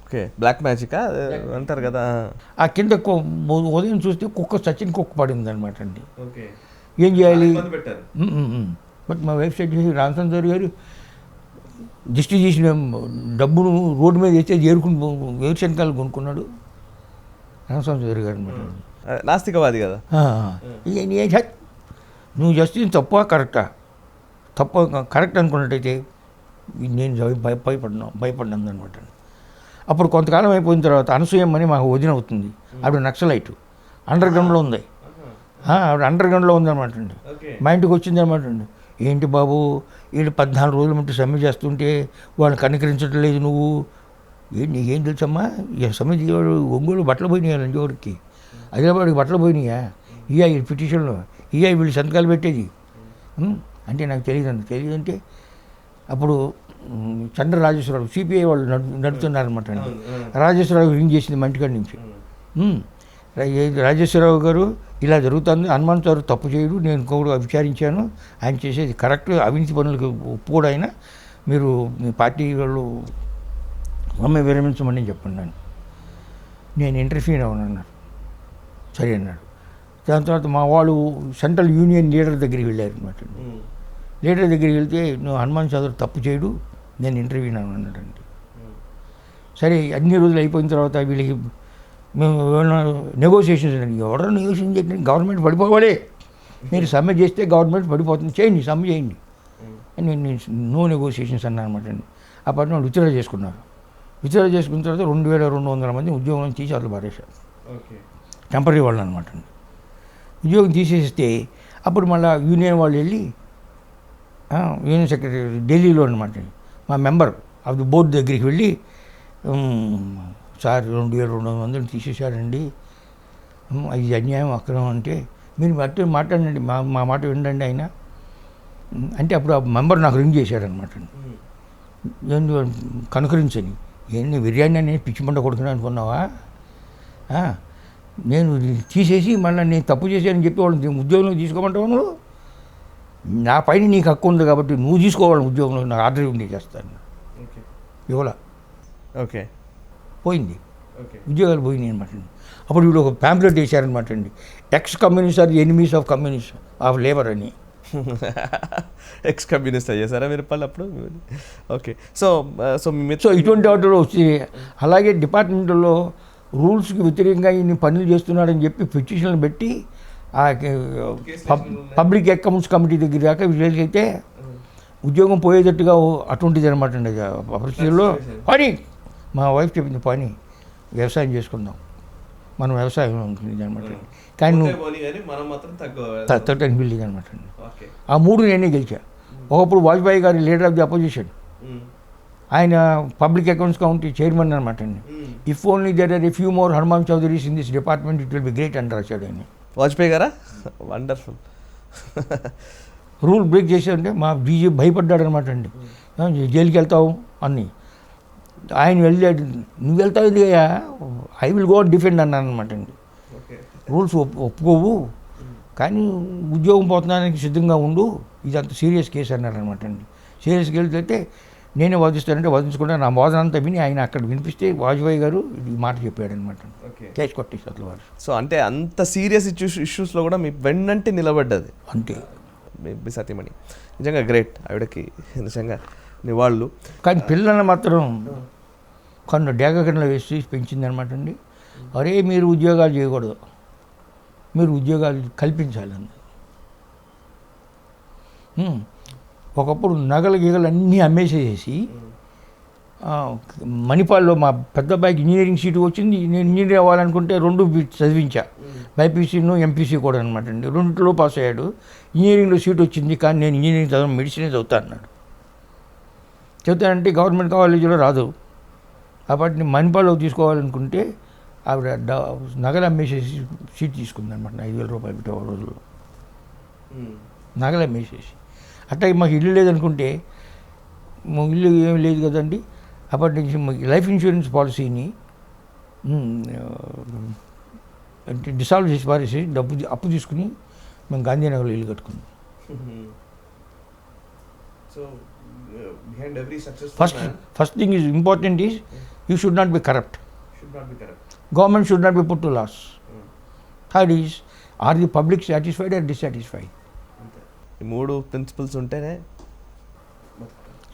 ఓకే, బ్లాక్ మ్యాజిక్ అంటారు కదా. ఆ కింద ఉదయం చూస్తే కుక్క చచ్చిన కుక్క పడింది అనమాట అండి. ఏం చేయాలి, బట్ మా వెబ్సైట్ చేసి రామచంద్ర గారు దిష్టి చేసిన డబ్బును రోడ్డు మీద వేస్తే ఏరుకుని వేరుశనకాలు కొనుక్కున్నాడు రామచంద్ర గారు అనమాట. నాస్తికవాది కదా. నువ్వు చేస్తే తప్ప కరెక్ట్ అనుకున్నట్టయితే నేను భయపడ్డాను అనమాట. అప్పుడు కొంతకాలం అయిపోయిన తర్వాత అనసూయమ్మని మాకు వదిన అవుతుంది, ఆవిడ నక్సలైట్, అండర్ గ్రౌండ్లో ఉంది, ఆవిడ అండర్ గ్రౌండ్లో ఉందన్నమాట అండి. మా ఇంటికి వచ్చింది అనమాట అండి. ఏంటి బాబు వీళ్ళు 14 రోజుల మట్టి సమ్మె చేస్తుంటే వాళ్ళని కనికరించడం లేదు నువ్వు, నీకేం తెలుసమ్మా, ఈ సమ్మె చేయవాడు ఒంగోలు బట్టలు పోయినాయి లంజోడికి, హైదరాబాద్కి బట్టలు పోయినాయా, ఈ పిటిషన్లో వీళ్ళు సంతకాలు పెట్టేది అంటే నాకు తెలియదంటే అప్పుడు చంద్ర రాజేశ్వరరావు సిపిఐ వాళ్ళు నడుపుతున్నారనమాట అండి. రాజేశ్వరరావు రింగ్ చేసింది మా ఇంటికాడి నుంచి, రాజేశ్వరరావు గారు ఇలా జరుగుతుంది, హనుమాన్ సార్ తప్పు చేయడు, నేను కూడా విచారించాను, ఆయన చేసేది కరెక్ట్, అవినీతి పనులకు ఒప్పుకోడు ఆయన, మీరు మీ పార్టీ వాళ్ళు మమ్మల్ని విరమించమని చెప్పండి. నేను ఇంటర్ఫీర్ అవునన్నారు, సరే అన్నాడు. దాని తర్వాత మా వాళ్ళు సెంట్రల్ యూనియన్ లీడర్ దగ్గరికి వెళ్ళారు అనమాట. లీడర్ దగ్గరికి వెళ్తే నువ్వు హనుమాన్ చౌదరి తప్పు చేయడు, నేను ఇంటర్వ్యూ అన్నాడండి. సరే అన్ని రోజులు అయిపోయిన తర్వాత వీళ్ళకి మేము నెగోషియేషన్స్ ఎవరో నెగోషియేషన్ చేయండి, గవర్నమెంట్ పడిపోవాలి, మీరు సమ్మె చేస్తే గవర్నమెంట్ పడిపోతుంది, చేయండి సమ్మె చేయండి నేను నో నెగోసియేషన్స్ అన్నా అనమాట అండి. ఆ పార్టీ వాళ్ళు విత్డ్రా చేసుకున్నారు. విత్డ్రా చేసుకున్న తర్వాత 2200 మంది ఉద్యోగం తీసి అట్లా పారేశారు. టెంపరీ వాళ్ళు అనమాట అండి. ఉద్యోగం తీసేస్తే అప్పుడు మళ్ళీ యూనియన్ వాళ్ళు వెళ్ళి యూనియన్ సెక్రటరీ ఢిల్లీలో అనమాట మా మెంబర్ ఆఫ్ ది బోర్డు దగ్గరికి వెళ్ళి సార్ 2200 మందిని తీసేశారండి, ఇది అన్యాయం అక్రమం అంటే మీరు అట్టే మాట్లాడండి, మా మాట వినండి ఆయన అంటే అప్పుడు ఆ మెంబర్ నాకు రింగ్ చేశాడనమాట. కనుకరించని ఏంటి బిర్యానీ అని పిచ్చిమంట కొడుతున్నా అనుకున్నావా, నేను తీసేసి మళ్ళీ నేను తప్పు చేశానని చెప్పి వాళ్ళని ఉద్యోగంలో తీసుకోమంటావు, నువ్వు నా పైన నీకు హక్కు ఉంది కాబట్టి నువ్వు తీసుకోవాలి ఉద్యోగంలో, నాకు ఆర్డర్ ఉంది చేస్తాను. ఇవ్వాల ఓకే పోయింది, ఉద్యోగాలు పోయినాయి అనమాట అండి. అప్పుడు వీళ్ళు ఒక ప్యాంప్లెట్ వేశారనమాట అండి, X communist are enemies of communist of labour అని. ఎక్స్ కమ్యూనిస్ట్ అయ్యేసారా మీరు పళ్ళు అప్పుడు? ఓకే. సో సో సో ఇటువంటి వాటిలో వచ్చి అలాగే డిపార్ట్మెంట్లో రూల్స్కి వ్యతిరేకంగా ఈయన పనులు చేస్తున్నాడని చెప్పి పిటిషన్లు పెట్టి పబ్లిక్ అకౌంట్స్ కమిటీ దగ్గర దాకా వీళ్ళకైతే ఉద్యోగం పోయేటట్టుగా అటువంటిది అనమాట అండి. పరిస్థితుల్లో పని మా వైఫ్ చెప్పింది, పని వ్యవసాయం చేసుకుందాం, మనం వ్యవసాయం ఉంటుంది అనమాట. కానీ నువ్వు తగ్గటానికి వీల్లేదు అనమాట అండి. ఆ 3 నేనే గెలిచా. ఒకప్పుడు వాజ్పేయి గారి లీడర్ ఆఫ్ ది అపోజిషన్, ఆయన పబ్లిక్ అకౌంట్స్ కమిటీ చైర్మన్ అనమాట అండి. If only there are a few more Hanuman Chaudharys in this department it will be great అని రాశాడు ఆయన. వాజ్పేయి గారా? వండర్ఫుల్. రూల్ బ్రేక్ చేశాడంటే మా డీజీ భయపడ్డాడు అనమాట అండి, జైలుకి వెళ్తావు అన్నీ. ఆయన వెళ్ళాడు, నువ్వు వెళ్తావు ఎందుకయ్యా, ఐ విల్ గో డిఫెండ్ అన్నాను అనమాట అండి. రూల్స్ ఒప్పుకోవు కానీ ఉద్యోగం పోతున్నానికి సిద్ధంగా ఉండు, ఇది అంత సీరియస్ కేసు అన్నారు అనమాట అండి. సీరియస్ కేసు అయితే నేనే వాదిస్తానంటే వాదించుకుంటే నా వాదన అంతా విని ఆయన అక్కడ వినిపిస్తే వాజ్పేయి గారు ఈ మాట చెప్పాడు అనమాట. కేసు కొట్టేసి అట్లా వారు. సో అంటే అంత సీరియస్ ఇష్యూస్లో కూడా మీ వెన్నంటే నిలబడ్డది అంతే మీ సతీమణి. నిజంగా గ్రేట్, ఆవిడకి నిజంగా నివాళులు. కానీ పిల్లల్ని మాత్రం కొన్ని డేగకన్నా వేసి పెంచింది అనమాట అండి. అరే మీరు ఉద్యోగాలు చేయకూడదు, మీరు ఉద్యోగాలు కల్పించాలని. ఒకప్పుడు నగలు గీగలు అన్నీ అమ్మేసేసి మణిపాల్లో మా పెద్ద అబ్బాయికి ఇంజనీరింగ్ సీటు వచ్చింది. నేను ఇంజనీర్ అవ్వాలనుకుంటే 2 చదివించా, బైపీసీను ఎంపీసీ కూడా అనమాట అండి. 2లో పాస్ అయ్యాడు, ఇంజనీరింగ్లో సీట్ వచ్చింది. కానీ నేను ఇంజనీరింగ్ చదవను, మెడిసినే చదువుతా అన్నాడు. చెబుతానంటే గవర్నమెంట్ కాలేజీలో రాదు కాబట్టి మణిపాల్లో తీసుకోవాలనుకుంటే ఆవిడ నగలు అమ్మేసేసి సీట్ తీసుకుందనమాట. 5,000 రూపాయలు పెట్టే రోజుల్లో నగలు అమ్మేసేసి. అట్లా మాకు ఇల్లు లేదనుకుంటే, మా ఇల్లు ఏమి లేదు కదండి, అప్పటి నుంచి లైఫ్ ఇన్సూరెన్స్ పాలసీని అంటే డిసాల్వ్ చేసి పారేసి అప్పు తీసుకుని మేము గాంధీనగర్లో ఇల్లు కట్టుకున్నాం. First thing is important is you should not B corrupt. Government should not be put to loss. Third is, are the public satisfied or dissatisfied? ఈ 3 ప్రిన్సిపల్స్ ఉంటేనే.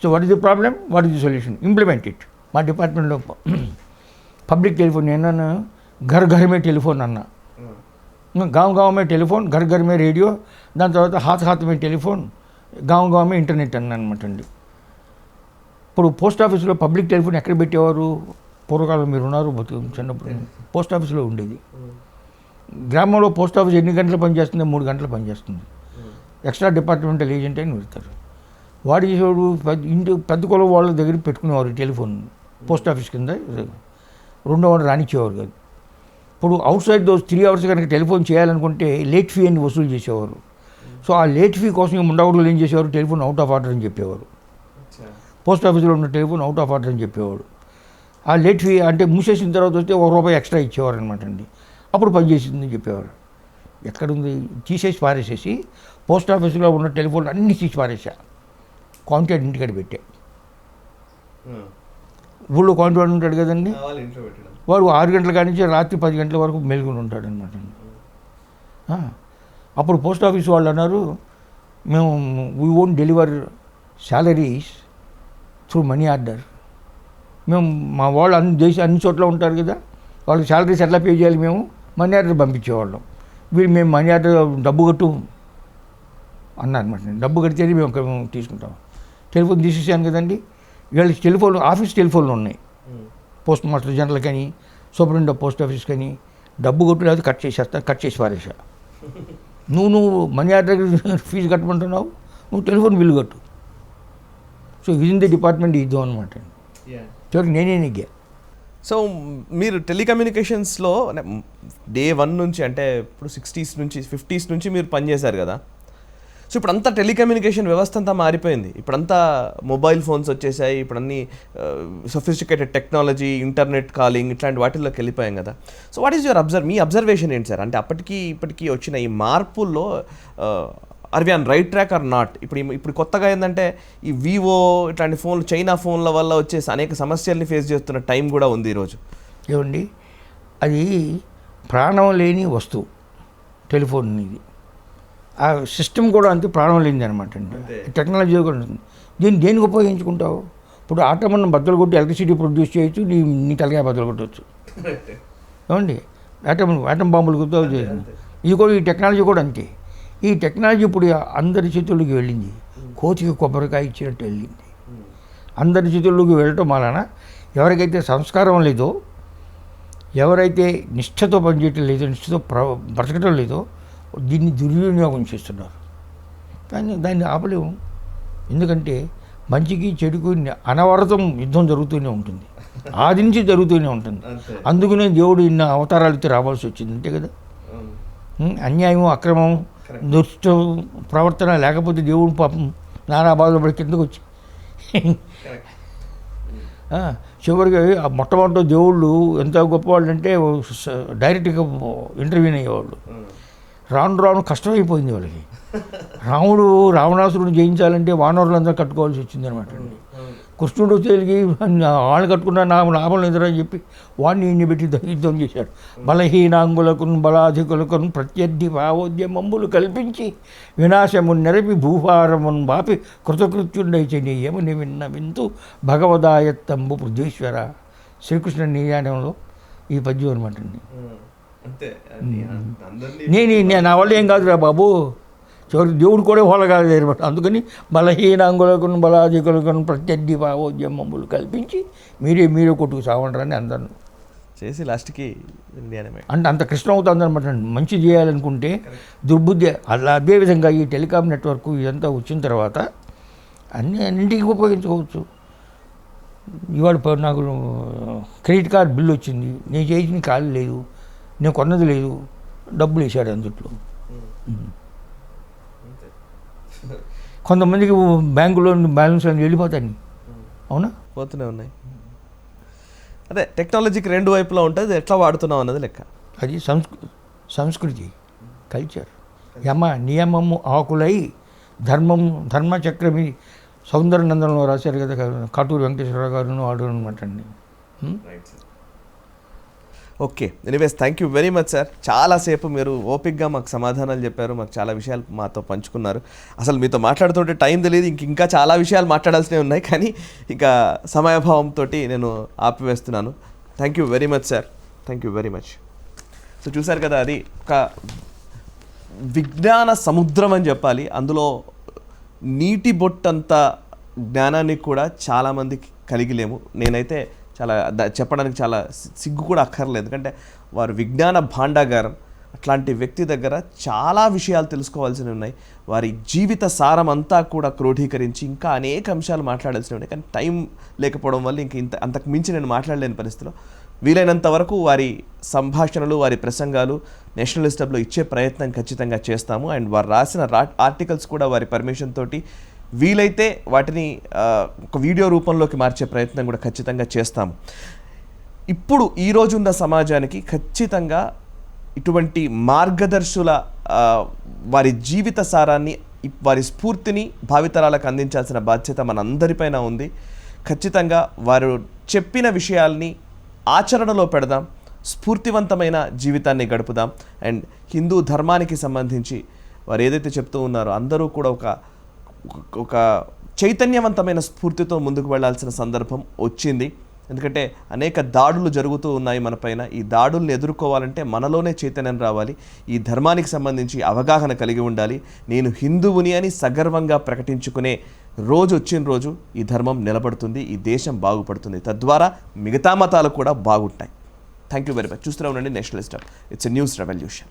So what is the problem? What is the solution? Implement it. మా డిపార్ట్మెంట్లో పబ్లిక్ టెలిఫోన్ ఏమన్నా ఘర్ ఘర్ మే టెలిఫోన్ అన్నా, గాँव गाँव में టెలిఫోన్, ఘర్ ఘర్ మే రేడియో, దాని తర్వాత హాత్ హాత్ మే టెలిఫోన్, गाँव गाँव में ఇంటర్నెట్ అన్నా అనమాట అండి. ఇప్పుడు పోస్ట్ ఆఫీస్లో పబ్లిక్ టెలిఫోన్ ఎక్కడ పెట్టేవారు? పూర్వకాలం మీరు ఉన్నారు చిన్నప్పుడు పోస్ట్ ఆఫీస్లో ఉండేది. గ్రామంలో పోస్ట్ ఆఫీస్ ఎన్ని గంటలు పనిచేస్తుంది? 3 గంటలు పనిచేస్తుంది. ఎక్స్ట్రా డిపార్ట్మెంటల్ ఏజెంట్ అని వెళ్తారు. వాడు చేసేవాడు ఇంటి పెద్ద కులం వాళ్ళ దగ్గర పెట్టుకునేవారు టెలిఫోన్, పోస్ట్ ఆఫీస్ కింద 2వ వాడు రానిచ్చేవారు కాదు. ఇప్పుడు అవుట్ సైడ్ దోస్ 3 hours కనుక టెలిఫోన్ చేయాలనుకుంటే లేట్ ఫీ అని వసూలు చేసేవారు. సో ఆ లేట్ ఫీ కోసం ఈ ముండవాళ్ళు ఏం చేసేవారు? టెలిఫోన్ అవుట్ ఆఫ్ ఆర్డర్ అని చెప్పేవారు. పోస్ట్ ఆఫీస్లో ఉన్న టెలిఫోన్ అవుట్ ఆఫ్ ఆర్డర్ అని చెప్పేవాడు. ఆ లేట్ ఫీ అంటే మూసేసిన తర్వాత వస్తే ₹1 ఎక్స్ట్రా ఇచ్చేవారు అనమాట అండి. అప్పుడు పనిచేసిందని చెప్పేవారు. ఎక్కడుంది? తీసేసి పారేసేసి పోస్ట్ ఆఫీస్లో ఉన్న టెలిఫోన్ అన్నీ తీసి పారేసా, కాంటాక్ట్ ఇంటికాడ పెట్టా. ఊళ్ళో కాంటాక్ట్ ఉంటాడు కదండి, వాడు 6 గంటల కాడి నుంచి రాత్రి 10 గంటల వరకు మెలుగుని ఉంటాడు అనమాట. అప్పుడు పోస్ట్ ఆఫీస్ వాళ్ళు అన్నారు, మేము we won't deliver salaries through money order. మేము మా వాళ్ళు అన్ని చోట్ల ఉంటారు కదా, వాళ్ళకి శాలరీస్ ఎట్లా పే చేయాలి? మేము మనీ ఆర్డర్ పంపించేవాళ్ళం. వీళ్ళు మేము మనీ ఆర్డర్ డబ్బు కట్టు అన్నారు అనమాట. డబ్బు కడితేనే మేము తీసుకుంటాం. టెలిఫోన్ తీసేసాను కదండి. వీళ్ళకి టెలిఫోన్ ఆఫీస్ టెలిఫోన్లు ఉన్నాయి. పోస్ట్ మాస్టర్ జనరల్ కానీ సూపరింటెండెంట్ ఆఫ్ పోస్ట్ ఆఫీస్ కానీ డబ్బు కొట్టు లేకపోతే కట్ చేసి పారేసా. నువ్వు మనీ ఆర్డర్ ఫీజు కట్టమంటున్నావు, నువ్వు టెలిఫోన్ బిల్లు కట్టు. సో విదిన్ ది డిపార్ట్మెంట్ ఇద్దాం అనమాట. చివరికి నేనే నెగ్గా. సో మీరు టెలికమ్యూనికేషన్స్లో డే 1 నుంచి అంటే ఇప్పుడు 60s నుంచి 50s నుంచి మీరు పనిచేశారు కదా. సో ఇప్పుడు అంతా టెలికమ్యూనికేషన్ వ్యవస్థ అంతా మారిపోయింది. ఇప్పుడంతా మొబైల్ ఫోన్స్ వచ్చేసాయి, ఇప్పుడు అన్ని సొఫిస్టికేటెడ్ టెక్నాలజీ, ఇంటర్నెట్ కాలింగ్ ఇట్లాంటి వాటిల్లోకి వెళ్ళిపోయాం కదా. సో వాట్ ఈస్ యువర్ మీ అబ్జర్వేషన్ ఏంటి సార్? అంటే అప్పటికి ఇప్పటికీ వచ్చిన ఈ మార్పుల్లో are we on right track or not? ఇప్పుడు కొత్తగా ఏంటంటే ఈ వివో ఇట్లాంటి ఫోన్లు, చైనా ఫోన్ల వల్ల వచ్చేసి అనేక సమస్యల్ని ఫేస్ చేస్తున్న టైం కూడా ఉంది ఈరోజు. ఏమండి, అది ప్రాణం లేని వస్తువు టెలిఫోన్. ఇది ఆ సిస్టమ్ కూడా అంతే ప్రాణం లేనిది అనమాట అండి. టెక్నాలజీ కూడా ఉంటుంది. దేనికి ఉపయోగించుకుంటావు? ఇప్పుడు ఆటోమన్ బద్దలు కొట్టి ఎలక్ట్రిసిటీ ప్రొడ్యూస్ చేయొచ్చు, నీ తలకాయ బద్దలు కొట్టవచ్చు. ఏమండి, ఆటం బాంబులు గుర్తు చేసింది. ఇది కూడా ఈ టెక్నాలజీ కూడా అంతే. ఈ టెక్నాలజీ ఇప్పుడు అందరి చేతుల్లోకి వెళ్ళింది. కోతికి కొబ్బరికాయ ఇచ్చినట్టు వెళ్ళింది. అందరి చేతుల్లోకి వెళ్ళటం వలన ఎవరికైతే సంస్కారం లేదో, ఎవరైతే నిష్ఠతో పనిచేయటం లేదో, నిష్ఠతో బ్రతకటం లేదో దీన్ని దుర్వినియోగం చేస్తున్నారు. కానీ దాన్ని ఆపలేము. ఎందుకంటే మంచికి చెడుకు అనవరతం యుద్ధం జరుగుతూనే ఉంటుంది, ఆది నుంచి జరుగుతూనే ఉంటుంది. అందుకనే దేవుడు ఇన్న అవతారాలతో రావాల్సి వచ్చింది, అంతే కదా. అన్యాయం, అక్రమం, దుష్ట ప్రవర్తన లేకపోతే దేవుడు పాపం నానా బాధలు పడి కిందకు వచ్చి చివరికి మొట్టమొదటి దేవుళ్ళు ఎంత గొప్పవాళ్ళు అంటే డైరెక్ట్గా ఇంటర్వ్యూని అయ్యేవాళ్ళు. రాను కష్టమైపోయింది వాళ్ళకి. రాముడు రావణాసురుడు జయించాలంటే వానరులందరూ కట్టుకోవాల్సి వచ్చింది అనమాట. కృష్ణుడు తెలిగి వాళ్ళు కట్టుకున్న లాభం లేదని చెప్పి వాడిని ఇన్ని పెట్టి యుద్ధం చేశాడు. బలహీనాంగులకు బలాధికులకు ప్రత్యర్థి భావోద్యమంబులు కల్పించి వినాశము నెరపి భూభారమును బాపి కృతకృత్యుండైతే ఏమని విన్న వింతు భగవదాయత్తంబు పృథ్వీశ్వర. శ్రీకృష్ణ నియానంలో ఈ పద్యం అనమాట అండి. నా వల్ల ఏం కాదురా బాబు, చివరికి దేవుడు కూడా హోల కాదు అనమాట. అందుకని బలహీనాంగులకు బలాధికులకు ప్రత్యర్థి భావోద్యమములు కల్పించి మీరే కొట్టుకు సావంటారని అందరూ చేసి లాస్ట్కి అంటే అంత కృష్ణ అవుతుంది అనమాట. మంచి చేయాలనుకుంటే దుర్బుద్ధి. అదే విధంగా ఈ టెలికాం నెట్వర్క్ ఇదంతా వచ్చిన తర్వాత అన్నింటికి ఉపయోగించుకోవచ్చు. ఇవాళ నాకు క్రెడిట్ కార్డ్ బిల్లు వచ్చింది, నేను చేసిన ఖాళీ లేదు, నేను కొన్నది లేదు, డబ్బులు వేసాడు అందుట్లో. కొంతమందికి బ్యాంకులో బ్యాలెన్స్ అని వెళ్ళిపోతాయి, అవునా? పోతూనే ఉన్నాయి. అదే టెక్నాలజీకి 2 వైపులా ఉంటుంది, ఎట్లా వాడుతున్నాం అన్నది లెక్క. అది సంస్కృతి, కల్చర్. నియమము ఆకులై ధర్మచక్రమి సౌందర్యనందనంలో రాశారు కదా కాటూరి వెంకటేశ్వరరావు గారు వాడు అనమాట అండి. Okay, anyways thank you very much sir. చాలాసేపు మీరు ఓపిక్గా మాకు సమాధానాలు చెప్పారు, మాకు చాలా విషయాలు మాతో పంచుకున్నారు. అసలు మీతో మాట్లాడుతుంటే టైం తెలియదు, ఇంకా చాలా విషయాలు మాట్లాడాల్సినవి ఉన్నాయి, కానీ ఇక సమయభావంతో నేను ఆపివేస్తున్నాను. Thank you very much sir, thank you very much. So చూసారు కదా, అది ఒక విజ్ఞాన సముద్రం అని చెప్పాలి. అందులో నీటి బొట్టంత జ్ఞానాన్ని కూడా చాలామందికి కలిగిలేము. నేనైతే చాలా చెప్పడానికి చాలా సిగ్గు కూడా అక్కర్లేదు, ఎందుకంటే వారు విజ్ఞాన భాండాగారం. అట్లాంటి వ్యక్తి దగ్గర చాలా విషయాలు తెలుసుకోవాల్సినవి ఉన్నాయి. వారి జీవిత సారం అంతా కూడా క్రోఢీకరించి ఇంకా అనేక అంశాలు మాట్లాడాల్సినవి ఉన్నాయి, కానీ టైం లేకపోవడం వల్ల అంతకు మించి నేను మాట్లాడలేని పరిస్థితిలో వీలైనంత వరకు వారి సంభాషణలు, వారి ప్రసంగాలు నేషనలిస్ట్ హబ్లో ఇచ్చే ప్రయత్నం ఖచ్చితంగా చేస్తాము. అండ్ వారు రాసిన ఆర్టికల్స్ కూడా వారి పర్మిషన్ తోటి వీలైతే వాటిని ఒక వీడియో రూపంలోకి మార్చే ప్రయత్నం కూడా ఖచ్చితంగా చేస్తాము. ఇప్పుడు ఈరోజు ఉన్న సమాజానికి ఖచ్చితంగా ఇటువంటి మార్గదర్శుల వారి జీవిత సారాన్ని, వారి స్ఫూర్తిని భావితరాలకు అందించాల్సిన బాధ్యత మనందరిపైన ఉంది. ఖచ్చితంగా వారు చెప్పిన విషయాల్ని ఆచరణలో పెడదాం, స్ఫూర్తివంతమైన జీవితాన్ని గడుపుదాం. అండ్ హిందూ ధర్మానికి సంబంధించి వారు ఏదైతే చెప్తూ ఉన్నారో అందరూ కూడా ఒక చైతన్యవంతమైన స్ఫూర్తితో ముందుకు వెళ్లాల్సిన సందర్భం వచ్చింది. ఎందుకంటే అనేక దాడులు జరుగుతూ ఉన్నాయి మనపైన. ఈ దాడుల్ని ఎదుర్కోవాలంటే మనలోనే చైతన్యం రావాలి, ఈ ధర్మానికి సంబంధించి అవగాహన కలిగి ఉండాలి. నేను హిందువుని అని సగర్వంగా ప్రకటించుకునే రోజు వచ్చిన రోజు ఈ ధర్మం నిలబడుతుంది, ఈ దేశం బాగుపడుతుంది, తద్వారా మిగతా మతాలు కూడా బాగుంటాయి. Thank you very much. చూస్తూనే ఉండండి Nationalist. It's a news revolution.